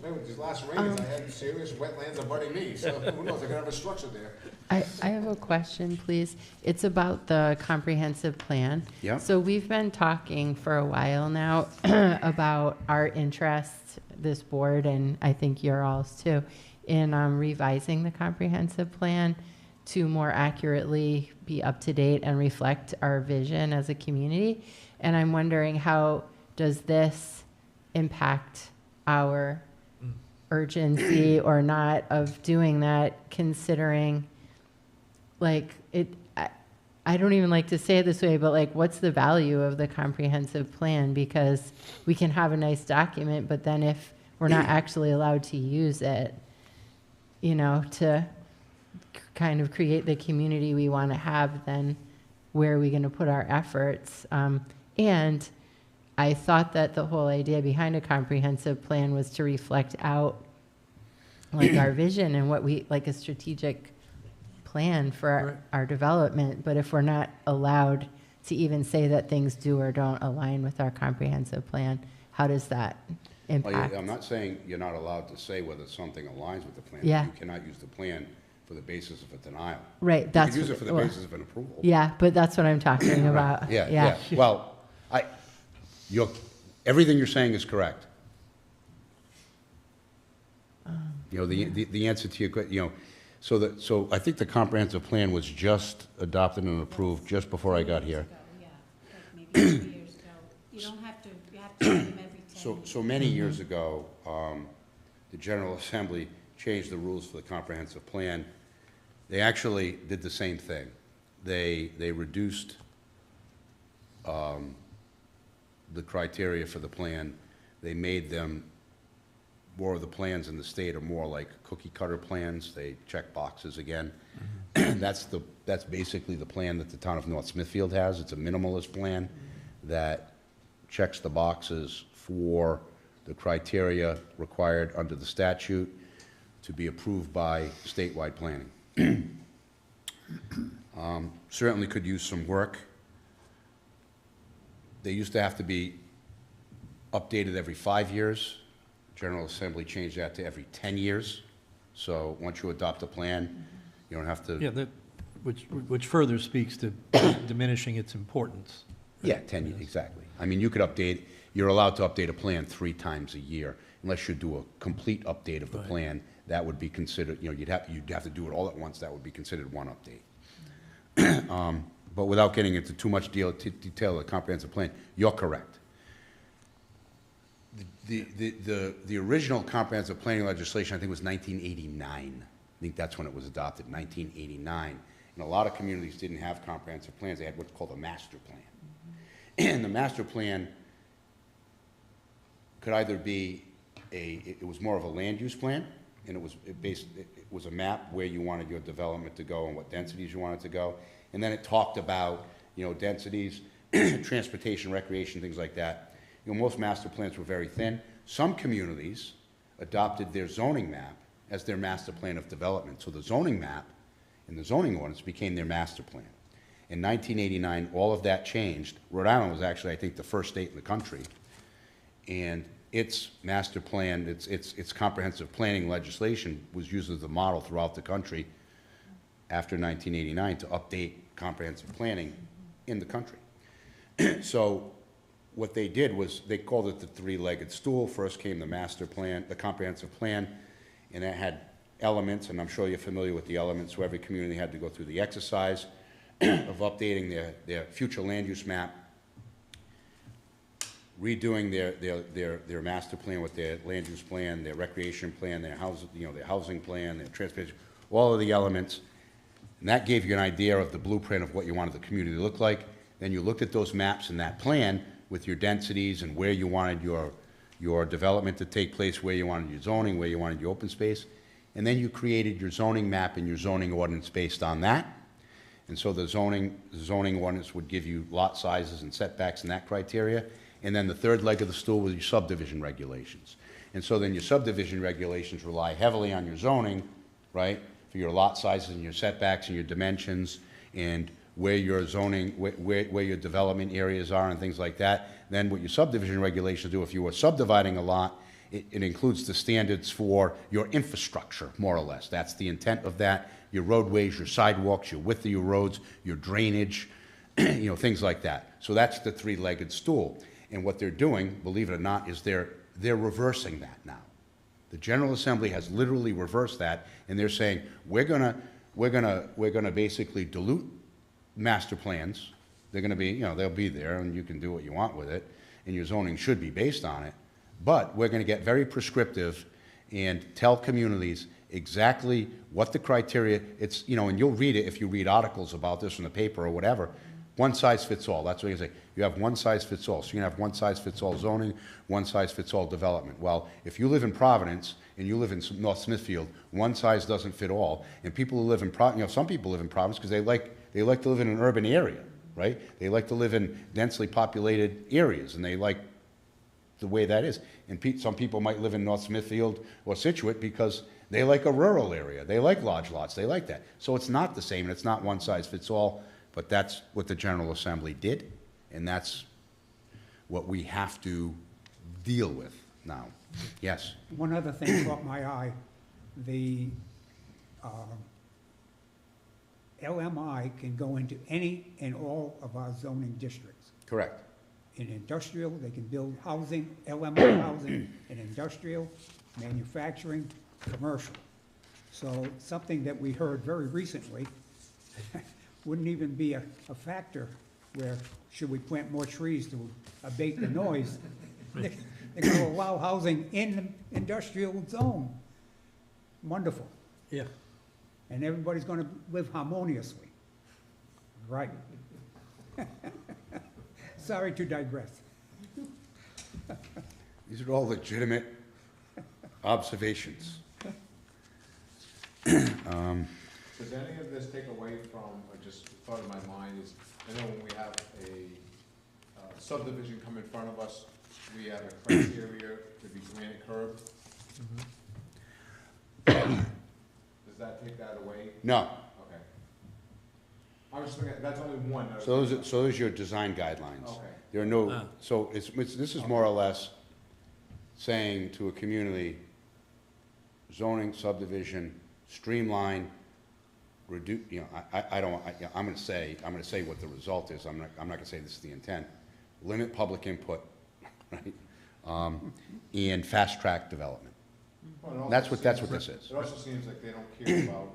Man, with these last rains, I had serious wetlands abutting me, so who knows, they're gonna have a structure there. I have a question, please. It's about the comprehensive plan. Yeah. So we've been talking for a while now about our interest, this board, and I think your all's too, in revising the comprehensive plan to more accurately be up to date and reflect our vision as a community. And I'm wondering, how does this impact our urgency or not of doing that, considering, like, I don't even like to say it this way, but like, what's the value of the comprehensive plan? Because we can have a nice document, but then if we're not actually allowed to use it, to kind of create the community we want to have, then where are we going to put our efforts? And I thought that the whole idea behind a comprehensive plan was to reflect out like our vision and what we, like a strategic plan for our development. But if we're not allowed to even say that things do or don't align with our comprehensive plan, how does that impact? I'm not saying you're not allowed to say whether something aligns with the plan. Yeah. You cannot use the plan for the basis of a denial. Right, that's. You can use it for the well, basis of an approval. Yeah, but that's what I'm talking about. Yeah. Well, everything you're saying is correct. The answer to your question, so I think the comprehensive plan was just adopted and approved just before I got here. Yeah, like maybe 3 years ago. You don't have to, you have to do them every 10 years. So many years ago, the General Assembly changed the rules for the comprehensive plan. They actually did the same thing. They reduced the criteria for the plan. They made them, more of the plans in the state are more like cookie cutter plans. They check boxes again. That's basically the plan that the town of North Smithfield has. It's a minimalist plan that checks the boxes for the criteria required under the statute to be approved by statewide planning. Certainly could use some work. They used to have to be updated every 5 years. General Assembly changed that to every 10 years. So once you adopt a plan, you don't have to. Yeah, which further speaks to diminishing its importance. Yeah, 10 years, exactly. I mean, you're allowed to update a plan 3 times a year, unless you do a complete update of the plan. That would be considered, you'd have to do it all at once. That would be considered one update. But without getting into too much detail of the comprehensive plan, you're correct. The original comprehensive planning legislation, I think, was 1989. I think that's when it was adopted, 1989. And a lot of communities didn't have comprehensive plans. They had what's called a master plan. And the master plan could either be it was more of a land use plan, and it was a map where you wanted your development to go and what densities you wanted to go. And then it talked about, densities, transportation, recreation, things like that. Most master plans were very thin. Some communities adopted their zoning map as their master plan of development. So the zoning map and the zoning ordinance became their master plan. In 1989, all of that changed. Rhode Island was actually, I think, the first state in the country. And its master plan, its comprehensive planning legislation was used as the model throughout the country after 1989 to update comprehensive planning in the country. So what they did was they called it the 3-legged stool. First came the master plan, the comprehensive plan, and it had elements, and I'm sure you're familiar with the elements, so every community had to go through the exercise of updating their future land use map, redoing their master plan with their land use plan, their recreation plan, their housing plan, their transportation, all of the elements. And that gave you an idea of the blueprint of what you wanted the community to look like. Then you looked at those maps and that plan with your densities and where you wanted your development to take place, where you wanted your zoning, where you wanted your open space. And then you created your zoning map and your zoning ordinance based on that. And so the zoning ordinance would give you lot sizes and setbacks and that criteria. And then the third leg of the stool was your subdivision regulations. And so then your subdivision regulations rely heavily on your zoning right? For your lot sizes and your setbacks and your dimensions and where your zoning, where your development areas are and things like that. Then what your subdivision regulations do, if you were subdividing a lot, it includes the standards for your infrastructure, more or less. That's the intent of that. Your roadways, your sidewalks, your width of your roads, your drainage, you know, things like that. So that's the three-legged stool. And what they're doing, believe it or not, is they're reversing that now. The General Assembly has literally reversed that, and they're saying, we're gonna basically dilute master plans. They're gonna be, you know, they'll be there, and you can do what you want with it, and your zoning should be based on it. But we're gonna get very prescriptive and tell communities exactly what the criteria, it's, you know, and you'll read it if you read articles about this in the paper or whatever. One size fits all, that's what you say. You have one size fits all. So you can have one size fits all zoning, one size fits all development. Well, if you live in Providence and you live in North Smithfield, one size doesn't fit all. And people who live in some people live in Providence because they like to live in an urban area, right? They like to live in densely populated areas, and they like the way that is. And some people might live in North Smithfield or Situate because they like a rural area. They like large lots. They like that. So it's not the same, and it's not one size fits all. But that's what the General Assembly did, and that's what we have to deal with now. Yes? One other thing caught my eye, the LMI can go into any and all of our zoning districts. Correct. In industrial, they can build housing, LMI housing, in industrial, manufacturing, commercial. So something that we heard very recently wouldn't even be a factor where, should we plant more trees to abate the noise? They're going to allow housing in the industrial zone. Wonderful. Yeah. And everybody's going to live harmoniously. Right. Sorry to digress. These are all legitimate observations. Does any of this take away from, or just thought in my mind is, I know when we have a subdivision come in front of us, we have a criteria to be granite curb. Does that take that away? No. Okay. I was just thinking, that's only one. So those are your design guidelines. Okay. There are no, so this is more or less saying to a community, zoning, subdivision, streamline, reduce, you know, I'm gonna say what the result is. I'm not gonna say this is the intent. Limit public input, right? And fast-track development. Well, it also That's what seems this like- is. It also seems like they don't care about,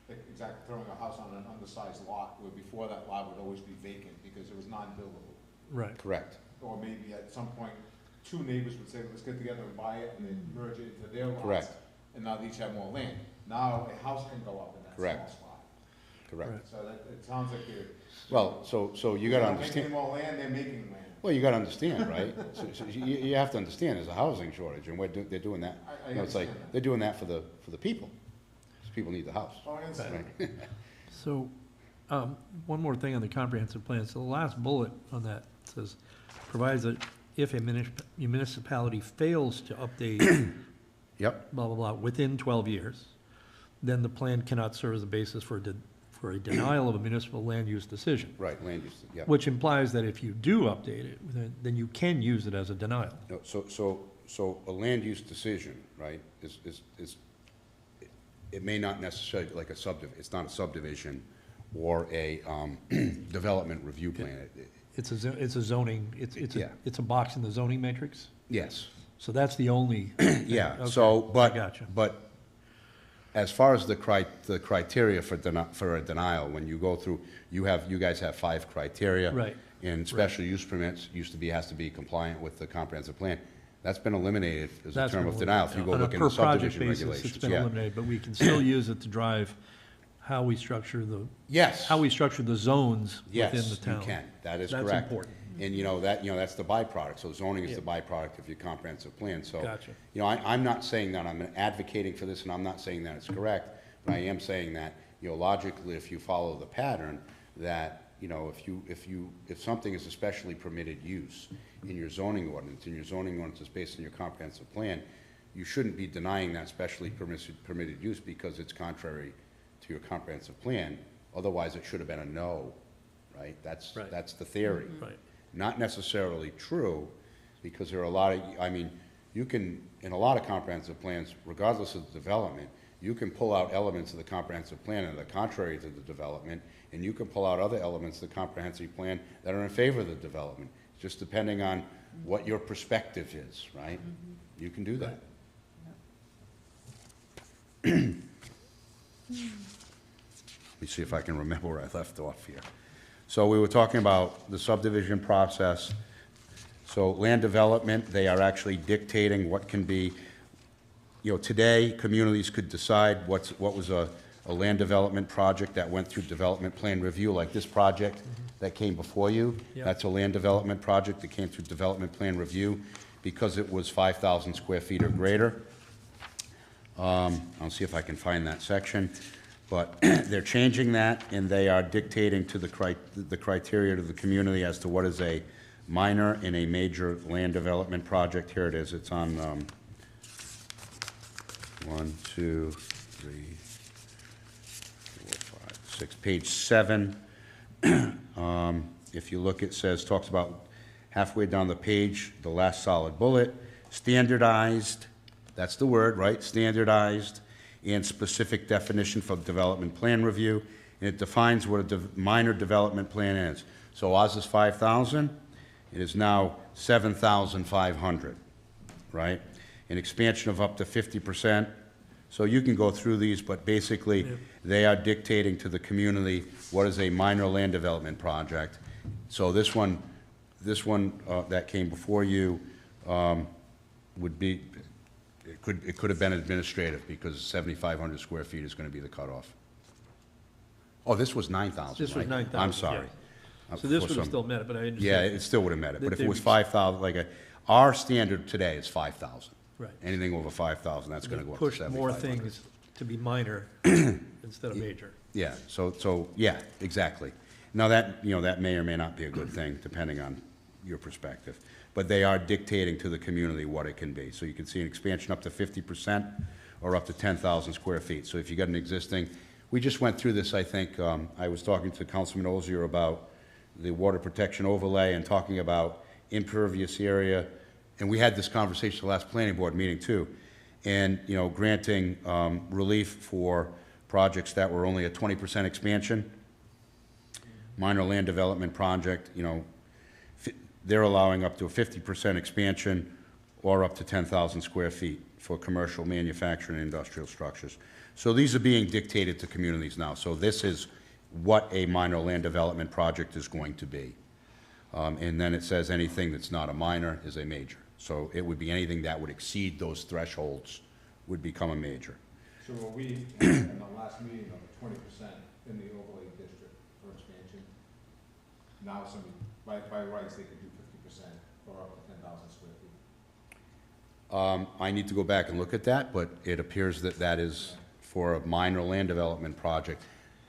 like, exactly throwing a house on an undersized lot, where before that lot would always be vacant because it was non-buildable. Right. Correct. Or maybe at some point, two neighbors would say, let's get together and buy it, and then merge it into their lots. Correct. And now they each have more land. Now a house can go up in that Correct. small spot. Correct. So that, it sounds like they're. Well, so you They're gotta not understand, making more land, they're making land. well, you gotta understand, right? So you have to understand there's a housing shortage, and they're doing that. I You know, it's like, understand that. they're doing that for the people. 'Cause people need the house, Oh, I understand. right? So, one more thing on the comprehensive plan. So the last bullet on that says, provides that if a municipality fails to update Yep, blah, blah, blah, within 12 years, then the plan cannot serve as a basis for a denial of a municipal land use decision, right, land use, yep. which implies that if you do update it, then you can use it as a denial. No, so a land use decision, right, is, it may not necessarily, like it's not a subdivision or a, development review plan. It's a zoning, Yeah. it's a box in the zoning matrix? Yes, So that's the only. yeah, Okay, so, I gotcha. but as far as the criteria for a denial, when you go through, you guys have 5 criteria. Right. And special use permits has to be compliant with the comprehensive plan. That's been eliminated as a That's term been of denial, if you go on a look in the per-project subdivision basis, regulations. it's been yeah. eliminated, but we can still use it to drive how we structure Yes. how we structure the zones within the Yes, town. you can, that is That's correct. important. And that's the byproduct, so zoning is Yeah. the byproduct of your comprehensive plan, so. Gotcha. I'm not saying that I'm advocating for this, and I'm not saying that it's correct, but I am saying that, logically, if you follow the pattern, that, if something is a specially permitted use in your zoning ordinance, and your zoning ordinance is based on your comprehensive plan, you shouldn't be denying that specially permitted use because it's contrary to your comprehensive plan. Otherwise, it should have been a no, right? Right. That's the theory. Right. Not necessarily true, because there are a lot of, I mean, you can, in a lot of comprehensive plans, regardless of the development, you can pull out elements of the comprehensive plan that are contrary to the development, and you can pull out other elements of the comprehensive plan that are in favor of the development, just depending on what your perspective is, right? You can do that. Let me see if I can remember where I left off here. So we were talking about the subdivision process. So land development, they are actually dictating what can be, you know, today, communities could decide what was a land development project that went through development plan review, like this project that came before you. Yep. That's a land development project that came through development plan review because it was 5,000 square feet or greater. I'll see if I can find that section. But they're changing that, and they are dictating to the criteria to the community as to what is a minor and a major land development project. Here it is. It's on 1, 2, 3, 4, 5, 6, page 7. If you look, it says, talks about halfway down the page, the last solid bullet, standardized, that's the word, right? Standardized and specific definition for development plan review, and it defines what a minor development plan is. So ours is 5,000, it is now 7,500, right? An expansion of up to 50%. So you can go through these, but basically, they are dictating to the community what is a minor land development project. So this one that came before you would be, it could have been administrative, because 7,500 square feet is going to be the cutoff. Oh, this was 9,000, This was right? 9,000, I'm sorry. So this For would have some- still met it, but I understand. Yeah, it still would have met it, but if it They- was 5,000, our standard today is 5,000. Right. Anything over 5,000, that's going to go up to Push 7,500. more things to be minor instead of major. Yeah, so, yeah, exactly. Now, that may or may not be a good thing, depending on your perspective. But they are dictating to the community what it can be. So you can see an expansion up to 50% or up to 10,000 square feet. So if you got an existing, we just went through this, I think, I was talking to Councilman Ozier about the water protection overlay and talking about impervious area. And we had this conversation at the last planning board meeting too. And, granting relief for projects that were only a 20% expansion, minor land development project, they're allowing up to a 50% expansion or up to 10,000 square feet for commercial, manufacturing, and industrial structures. So these are being dictated to communities now. So this is what a minor land development project is going to be. And then it says anything that's not a minor is a major. So it would be anything that would exceed those thresholds would become a major. So were we, in the last meeting, of the 20% in the overlay district for expansion? Now somebody, by rights, they could do 50% or up to 10,000 square feet. I need to go back and look at that, but it appears that that is for a minor land development project.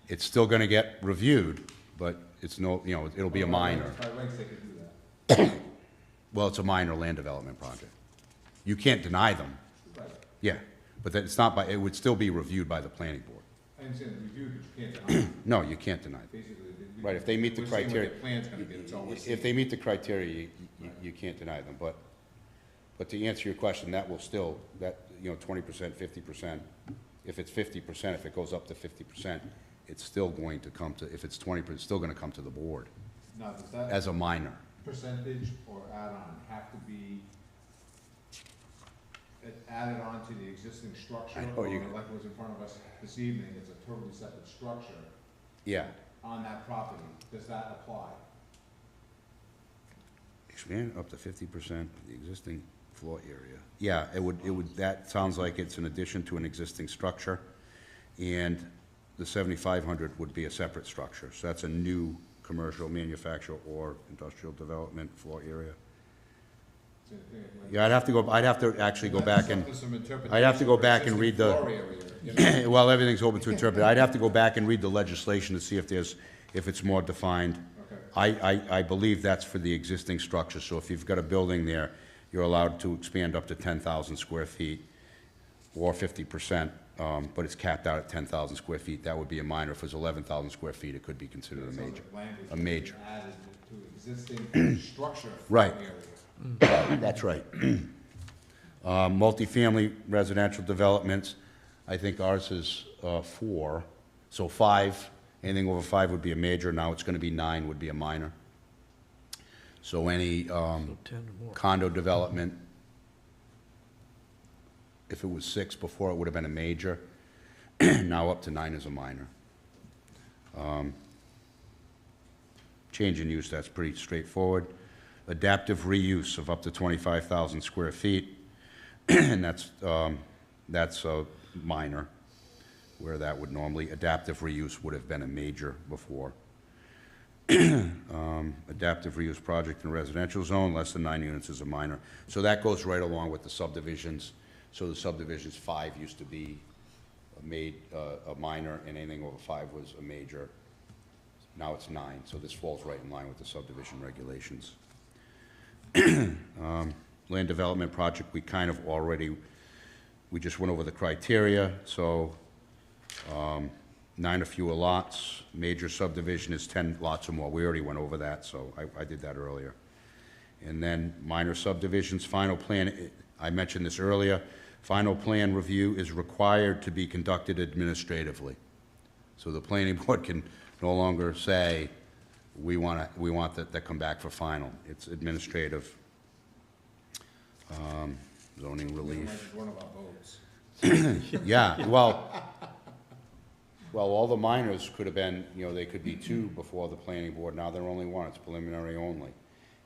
It's still going to get reviewed, but it's no, it'll be a minor. By rights, they could do that. Well, it's a minor land development project. You can't deny them. Right. Yeah, but that it's not by, it would still be reviewed by the planning board. I understand the review, but you can't deny it. No, you can't deny them. Basically. Right, if they meet the we're seeing what criteria. their plan's gonna be, that's all we're seeing. If they meet the criteria, you can't deny them, but to answer your question, that will still, 20%, 50%, if it's 50%, if it goes up to 50%, it's still going to come to, if it's 20%, it's still gonna come to the board Now, does that as a minor. percentage or add-on have to be added on to the existing structure? I know Or you- like was in front of us this evening, it's a totally separate structure Yeah. on that property. Does that apply? Expand up to 50% of the existing floor area. Yeah, it would, that sounds like it's an addition to an existing structure, and the 7,500 would be a separate structure. So that's a new commercial, manufacturing, or industrial development floor area. Same thing, like- Yeah, I'd have to actually go back and, That's up to some I'd have to go interpretation back for and read existing the, floor area, you know? well, everything's open to interpret. I'd have to go back and read the legislation to see if it's more defined. Okay. I believe that's for the existing structure, so if you've got a building there, you're allowed to expand up to 10,000 square feet. or 50%, but it's capped out at 10,000 square feet. That would be a minor. If it was 11,000 square feet, it could be considered a major. A major. Added to existing structure. Right. area. That's right. Multifamily residential developments, I think ours is 4. So 5, anything over 5 would be a major. Now it's going to be 9 would be a minor. So any So 10 or more. condo development, if it was 6 before, it would have been a major. Now up to 9 is a minor. Change in use, that's pretty straightforward. Adaptive reuse of up to 25,000 square feet, and that's a minor, where that would normally, adaptive reuse would have been a major before. Adaptive reuse project in residential zone, less than 9 units is a minor. So that goes right along with the subdivisions. So the subdivisions, 5 used to be a minor, and anything over 5 was a major. Now it's 9, so this falls right in line with the subdivision regulations. Land development project, we kind of already, we just went over the criteria, so 9 or fewer lots. Major subdivision is 10 lots or more. We already went over that, so I did that earlier. And then minor subdivisions, final plan, I mentioned this earlier, final plan review is required to be conducted administratively. So the planning board can no longer say, we want that come back for final. It's administrative. Zoning relief. One of our votes. Yeah, well, all the minors could have been, they could be 2 before the planning board. Now they're only 1. It's preliminary only.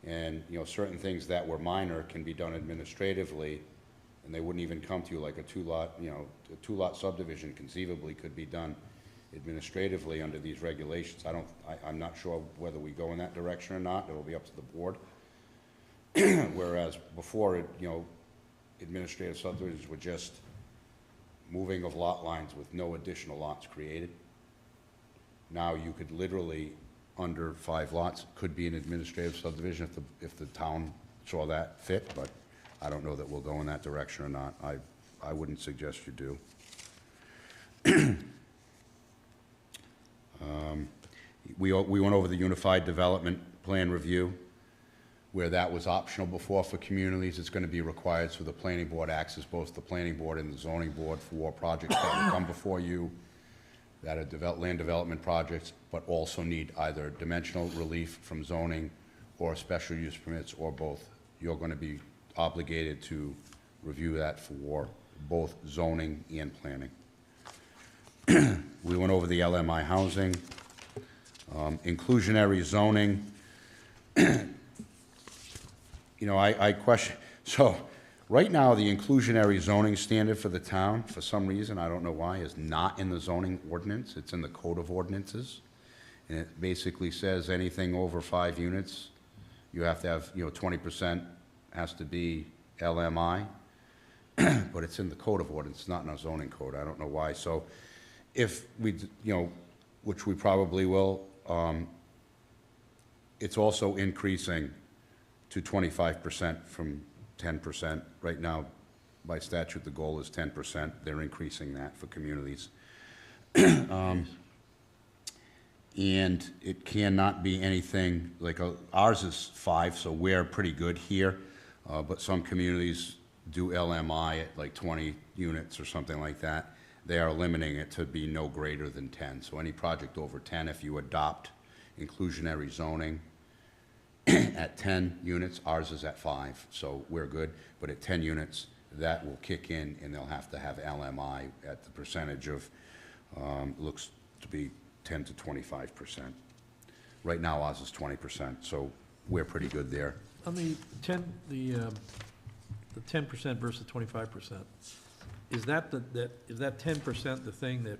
And, certain things that were minor can be done administratively, and they wouldn't even come to you, like a 2-lot, a 2-lot subdivision conceivably could be done administratively under these regulations. I'm not sure whether we go in that direction or not. It'll be up to the board. Whereas before, administrative subdivisions were just moving of lot lines with no additional lots created. Now you could literally, under 5 lots, could be an administrative subdivision if the town saw that fit, but I don't know that we'll go in that direction or not. I wouldn't suggest you do. We went over the Unified Development Plan Review, where that was optional before for communities. It's going to be required, so the planning board acts as both the planning board and the zoning board for projects that will come before you that are land development projects, but also need either dimensional relief from zoning or special use permits, or both. You're going to be obligated to review that for both zoning and planning. We went over the LMI housing, inclusionary zoning. I question, so right now, the inclusionary zoning standard for the town, for some reason, I don't know why, is not in the zoning ordinance. It's in the code of ordinances. And it basically says anything over 5 units, you have to have, 20% has to be LMI. But it's in the code of ordinance, not in our zoning code. I don't know why. So if we, which we probably will, it's also increasing to 25% from 10%. Right now, by statute, the goal is 10%. They're increasing that for communities. And it cannot be anything, like ours is 5, so we're pretty good here. But some communities do LMI at like 20 units or something like that. They are limiting it to be no greater than 10. So any project over 10, if you adopt inclusionary zoning, at 10 units, ours is at 5, so we're good. But at 10 units, that will kick in, and they'll have to have LMI at the percentage of, looks to be 10 to 25%. Right now, ours is 20%, so we're pretty good there. On the 10% versus 25%, is that is that 10% the thing that,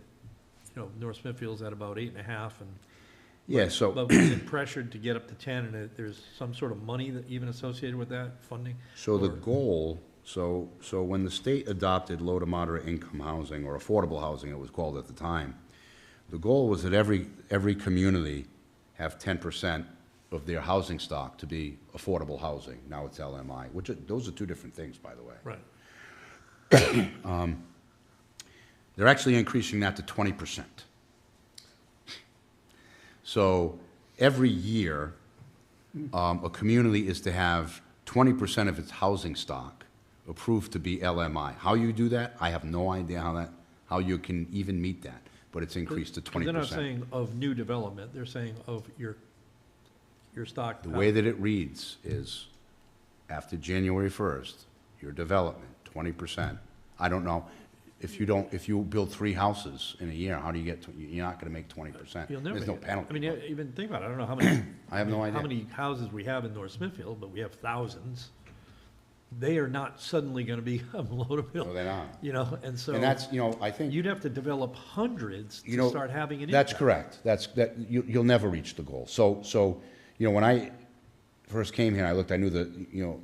North Smithfield's at about 8.5, and Yeah, so. but we've been pressured to get up to 10, and there's some sort of money that even associated with that funding? So the Or- goal, so when the state adopted low to moderate income housing, or affordable housing, it was called at the time, the goal was that every community have 10% of their housing stock to be affordable housing. Now it's LMI, those are 2 different things, by the way. Right. They're actually increasing that to 20%. So every year, a community is to have 20% of its housing stock approved to be LMI. How you do that, I have no idea how you can even meet that, but it's increased to 20%. They're not saying of new development, they're saying of your stock. The way that it reads is, after January 1st, your development, 20%. I don't know, if you build 3 houses in a year, how do you get, you're not gonna make 20%. You'll never There's no get- penalty. I mean, even think about it, I don't know how many. I have no idea. How many houses we have in North Smithfield, but we have thousands. They are not suddenly gonna be unloadable. No, they're not. You know, and so. And that's, I think. You'd have to develop hundreds You to know, start having an That's impact. correct. You'll never reach the goal. So, when I first came here, I knew that,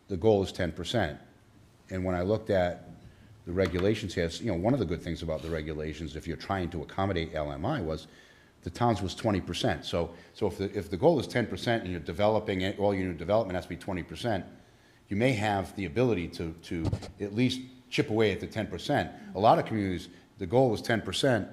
the goal is 10%. And when I looked at the regulations here, one of the good things about the regulations, if you're trying to accommodate LMI, was the towns was 20%. So if the goal is 10% and you're developing it, all your new development has to be 20%, you may have the ability to at least chip away at the 10%. A lot of communities, the goal was 10%,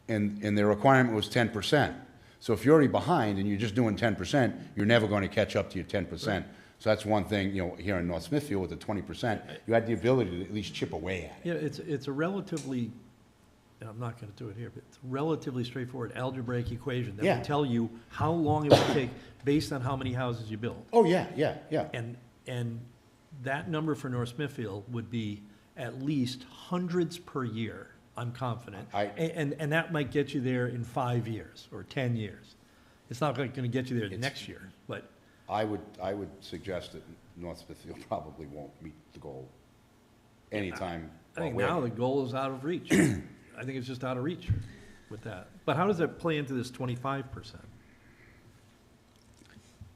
and their requirement was 10%. So if you're already behind and you're just doing 10%, you're never going to catch up to your 10%. So that's one thing, here in North Smithfield with the 20%, you had the ability to at least chip away at it. Yeah, it's a relatively, and I'm not gonna do it here, but it's a relatively straightforward algebraic equation that Yeah. will tell you how long it will take based on how many houses you build. Oh, yeah. And that number for North Smithfield would be at least hundreds per year, I'm confident. And that might get you there in 5 years or 10 years. It's not gonna get you there next year, but. I would suggest that North Smithfield probably won't meet the goal anytime. I think well, now the goal is out of reach. I think it's just out of reach with that. But how does that play into this 25%?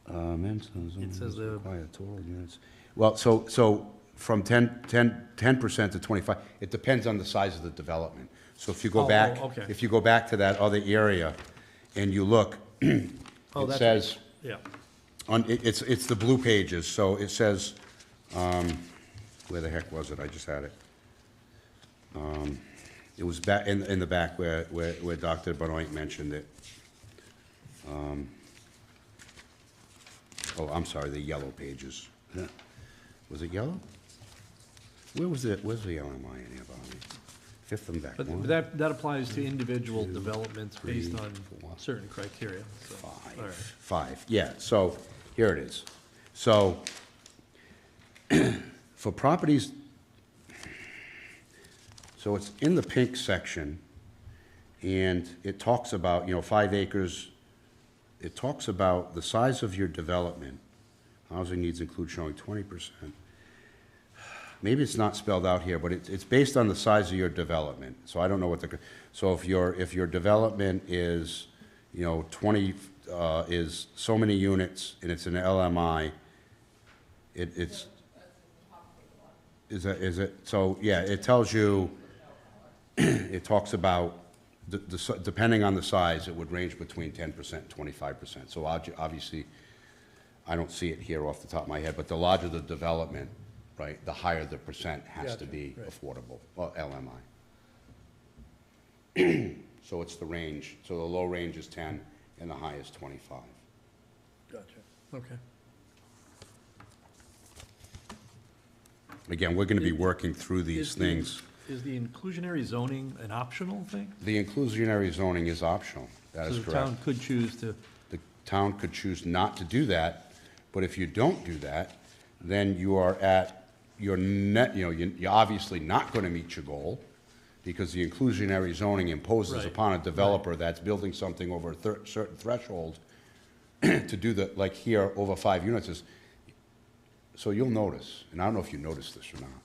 It says the- total units. Well, so from 10% to 25, it depends on the size of the development. So if you go Oh, back, okay. if you go back to that other area and you look, it that's says, Yeah. it's the blue pages, so it says, where the heck was it? I just had it. It was back, in the back where Dr. Benoit mentioned it. Oh, I'm sorry, the yellow pages. Was it yellow? Where's the LMI in here, Bobby? Fifth and back, But one, that applies to individual developments three, based on 4, certain criteria. So, all right. five, yeah, so, here it is. So, for properties, so it's in the pink section, and it talks about, 5 acres, it talks about the size of your development. Housing needs include showing 20%. Maybe it's not spelled out here, but it's based on the size of your development. So I don't know so if your development is, 20, is so many units, and it's an LMI, is it, so, yeah, it tells you, it talks about, depending on the size, it would range between 10% and 25%. So obviously, I don't see it here off the top of my head, but the larger the development, right, the higher the percent has to Gotcha, be right. affordable, well, LMI. So it's the range, so the low range is 10 and the high is 25. Gotcha. Okay. Again, we're gonna be working through these Is things. Is the inclusionary zoning an optional thing? The inclusionary zoning is optional, that is So the correct. town could choose to, The town could choose not to do that, but if you don't do that, then you are at your net, you're obviously not gonna meet your goal, because the inclusionary zoning imposes Right. upon a developer that's building something over a certain threshold to do like here, over 5 units is, so you'll notice, and I don't know if you noticed this or not,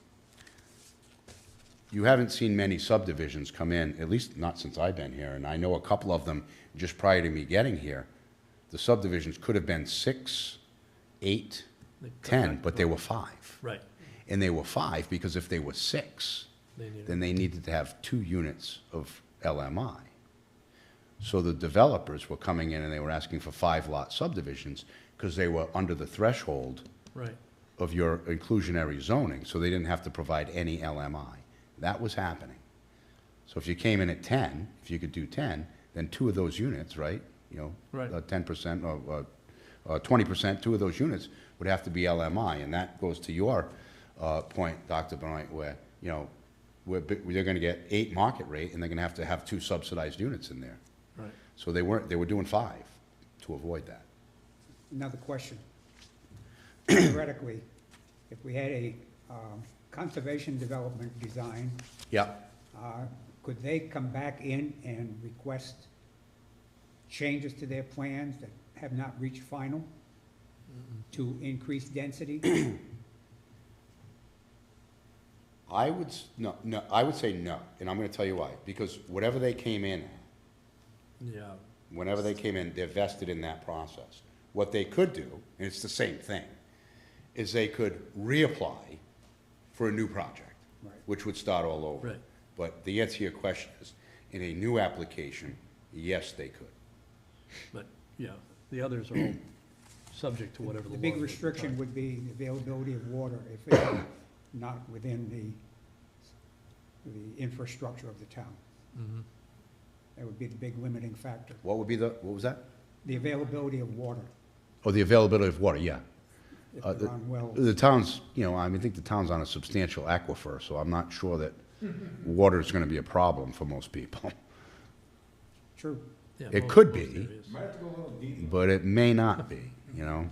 you haven't seen many subdivisions come in, at least not since I've been here, and I know a couple of them just prior to me getting here. The subdivisions could have been 6, 8, They cut 10, back but they were 5. right. And they were 5 because if they were 6, They need then they needed to have 2 units of LMI. So the developers were coming in and they were asking for 5-lot subdivisions because they were under the threshold Right. of your inclusionary zoning, so they didn't have to provide any LMI. That was happening. So if you came in at 10, if you could do 10, then 2 of those units, right? Right. 10% or 20%, 2 of those units would have to be LMI. And that goes to your point, Dr. Benoit, where, they're going to get 8 market rate, and they're going to have 2 subsidized units in there. Right. So they were doing 5 to avoid that. Another question. Theoretically, if we had a conservation development design, Yeah. could they come back in and request changes to their plans that have not reached final to increase density? I would say no, and I'm going to tell you why. Because whatever they came in, Yeah. whenever they came in, they're vested in that process. What they could do, and it's the same thing, is they could reapply for a new project, Right. which would start all over. Right. But the answer to your question is, in a new application, yes, they could. But, yeah, the others are all subject to whatever the The law. big restriction would be the availability of water if it's not within the infrastructure of the town. Mm-hmm. That would be the big limiting factor. What was that? The availability of water, Oh, the availability of water, yeah. if they're on wells. The town's, I think the town's on a substantial aquifer, so I'm not sure that water is going to be a problem for most people. True. Yeah, It most- could most be. areas. But it may not be, Yeah.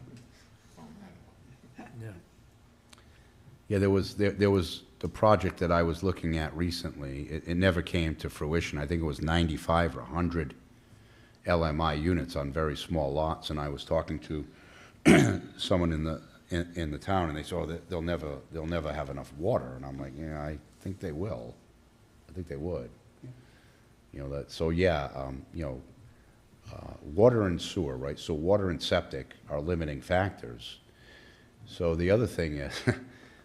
Yeah, there was the project that I was looking at recently, it never came to fruition. I think it was 95 or 100 LMI units on very small lots, and I was talking to someone in the town, and they said, oh, they'll never have enough water, and I'm like, yeah, I think they will. I think they would. Water and sewer, right? So water and septic are limiting factors. So the other thing is,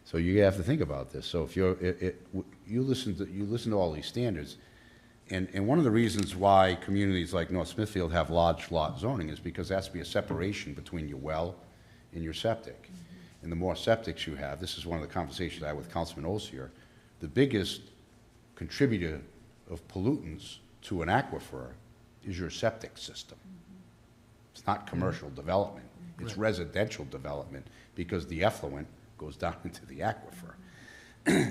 so you have to think about this. So if you listen to all these standards, and one of the reasons why communities like North Smithfield have large lot zoning is because there has to be a separation between your well and your septic. And the more septics you have, this is one of the conversations I had with Councilman Osier, the biggest contributor of pollutants to an aquifer is your septic system. It's not commercial development, it's Right. residential development, because the effluent goes down into the aquifer.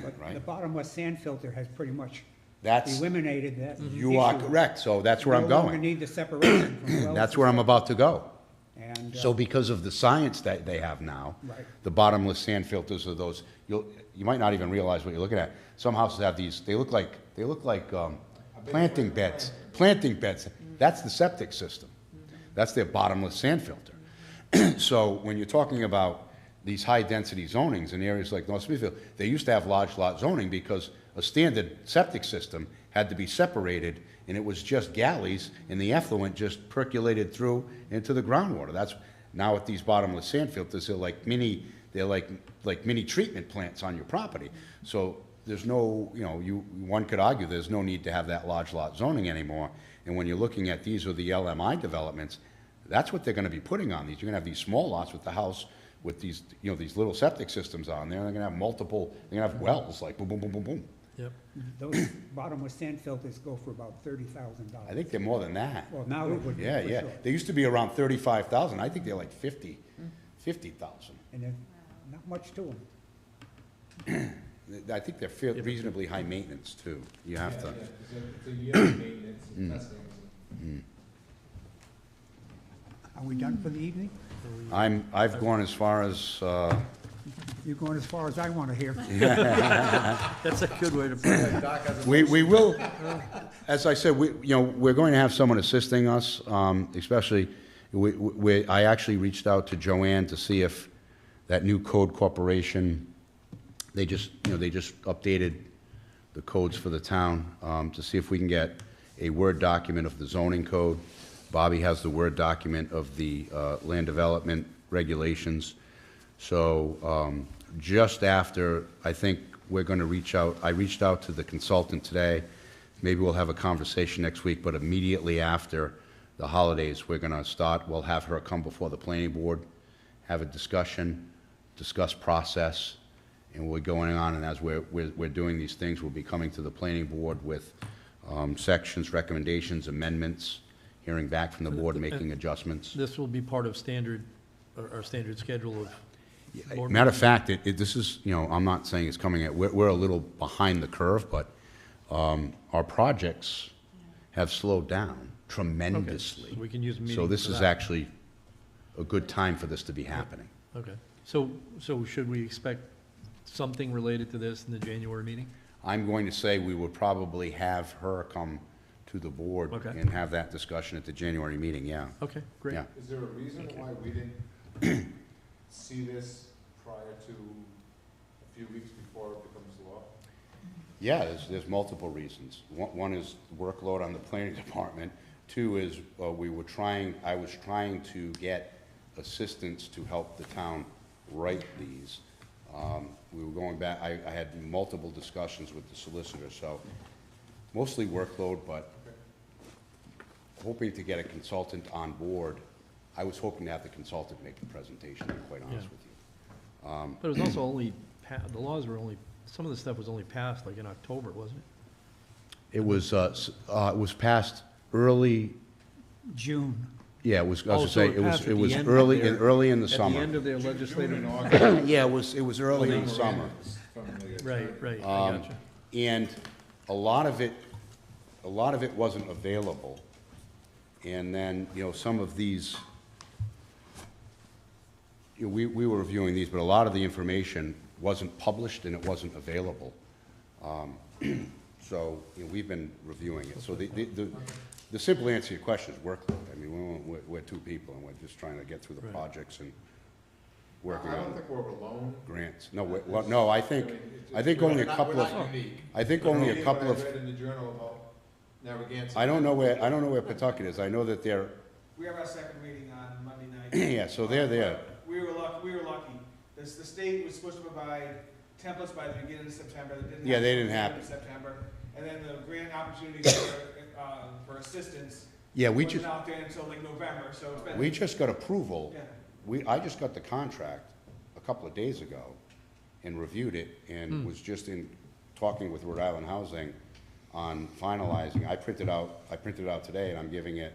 But Right. the bottomless sand filter has pretty much That's, eliminated that you are issue. correct, so that's where I'm No longer going. need the separation from wells. That's to where I'm septic. about to go. And, So because of the science that they have now, Right. the bottomless sand filters are those, you might not even realize what you're looking at. Some houses have these, they look like planting beds. Planting beds, that's the septic system. That's their bottomless sand filter. So when you're talking about these high-density zonings in areas like North Smithfield, they used to have large lot zoning because a standard septic system had to be separated, and it was just galleys, and the effluent just percolated through into the groundwater. That's, now with these bottomless sand filters, they're like mini treatment plants on your property. So there's no, one could argue there's no need to have that large lot zoning anymore. And when you're looking at these or the LMI developments, that's what they're gonna be putting on these. You're gonna have these small lots with the house with these, these little septic systems on there. They're gonna have multiple, they're gonna have wells, like boom, boom, boom, boom, boom. Yep. those bottomless sand filters go for about $30,000. I think they're more than that. Well, now they would be, Yeah, for yeah. sure. They used to be around 35,000. I think they're like 50,000. And there's not much to them. I think they're reasonably high maintenance, too. You have to. It's a yearly maintenance and testing. Are we done for the evening? I've gone as far as, You're going as far as I want to hear. That's a good way to put it. we will, as I said, we're going to have someone assisting us, especially, I actually reached out to Joanne to see if that new code corporation, they just updated the codes for the town, to see if we can get a Word document of the zoning code. Bobby has the Word document of the land development regulations. So just after, I think we're going to reach out, I reached out to the consultant today. Maybe we'll have a conversation next week, but immediately after the holidays, we're going to start, we'll have her come before the planning board, have a discussion, discuss process, and we're going on, and as we're doing these things, we'll be coming to the planning board with sections, recommendations, amendments, hearing back from the board, making adjustments. This will be part of standard, our standard schedule of board Matter of meetings? fact, this is, I'm not saying it's coming at, we're a little behind the curve, but our projects have slowed down tremendously. so we can use a meeting So this for is that. actually a good time for this to be happening. Okay, so should we expect something related to this in the January meeting? I'm going to say we would probably have her come to the board Okay. and have that discussion at the January meeting, yeah. Okay, great. Yeah. Is there a reason why we didn't see this prior to a few weeks before it becomes law? Yeah, there's multiple reasons. One is workload on the planning department. Two is I was trying to get assistance to help the town write these. We were going back, I had multiple discussions with the solicitor, so mostly workload, but hoping to get a consultant on board. I was hoping to have the consultant make the presentation, to be quite honest Yeah. with you. But it was also only, the laws were only, some of the stuff was only passed like in October, wasn't it? It was passed early, June. yeah, it was, I Oh, was so gonna say, it passed at it the was end of early, their- early in the At the summer. end of their legislative. Yeah, it was early in the summer. Right, I gotcha. And a lot of it wasn't available. And then, some of these, we were reviewing these, but a lot of the information wasn't published and it wasn't available. So, we've been reviewing it. So the simple answer to your question is workload. I mean, we're two people and we're just trying to get through the Right. projects and working I don't on think we're alone. grants. No, I think only a couple of, We're not unique. I think only a couple of, I read in the journal about Narragansett. I don't know where Pawtucket is. I know that they're, We have our second reading on Monday night. yeah, so they're there. We were lucky. The state was supposed to provide templates by the beginning of September, that didn't happen. Yeah, they didn't until the end happen. of September, and then the grant opportunities for assistance Yeah, wasn't out there until like November, so it's been. we just got approval. Yeah. I just got the contract a couple of days ago and reviewed it and was just talking with Rhode Island Housing on finalizing. I printed it out today and I'm giving it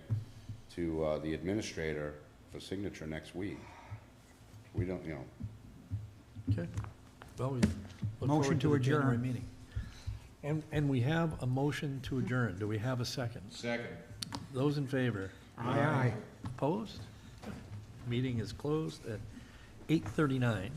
to the administrator for signature next week. We don't, Okay. Well, we look Motion forward to to the January adjourn. meeting. And we have a motion to adjourn. Do we have a second? Second. Those in favor? Aye. Opposed? Meeting is closed at 8:39.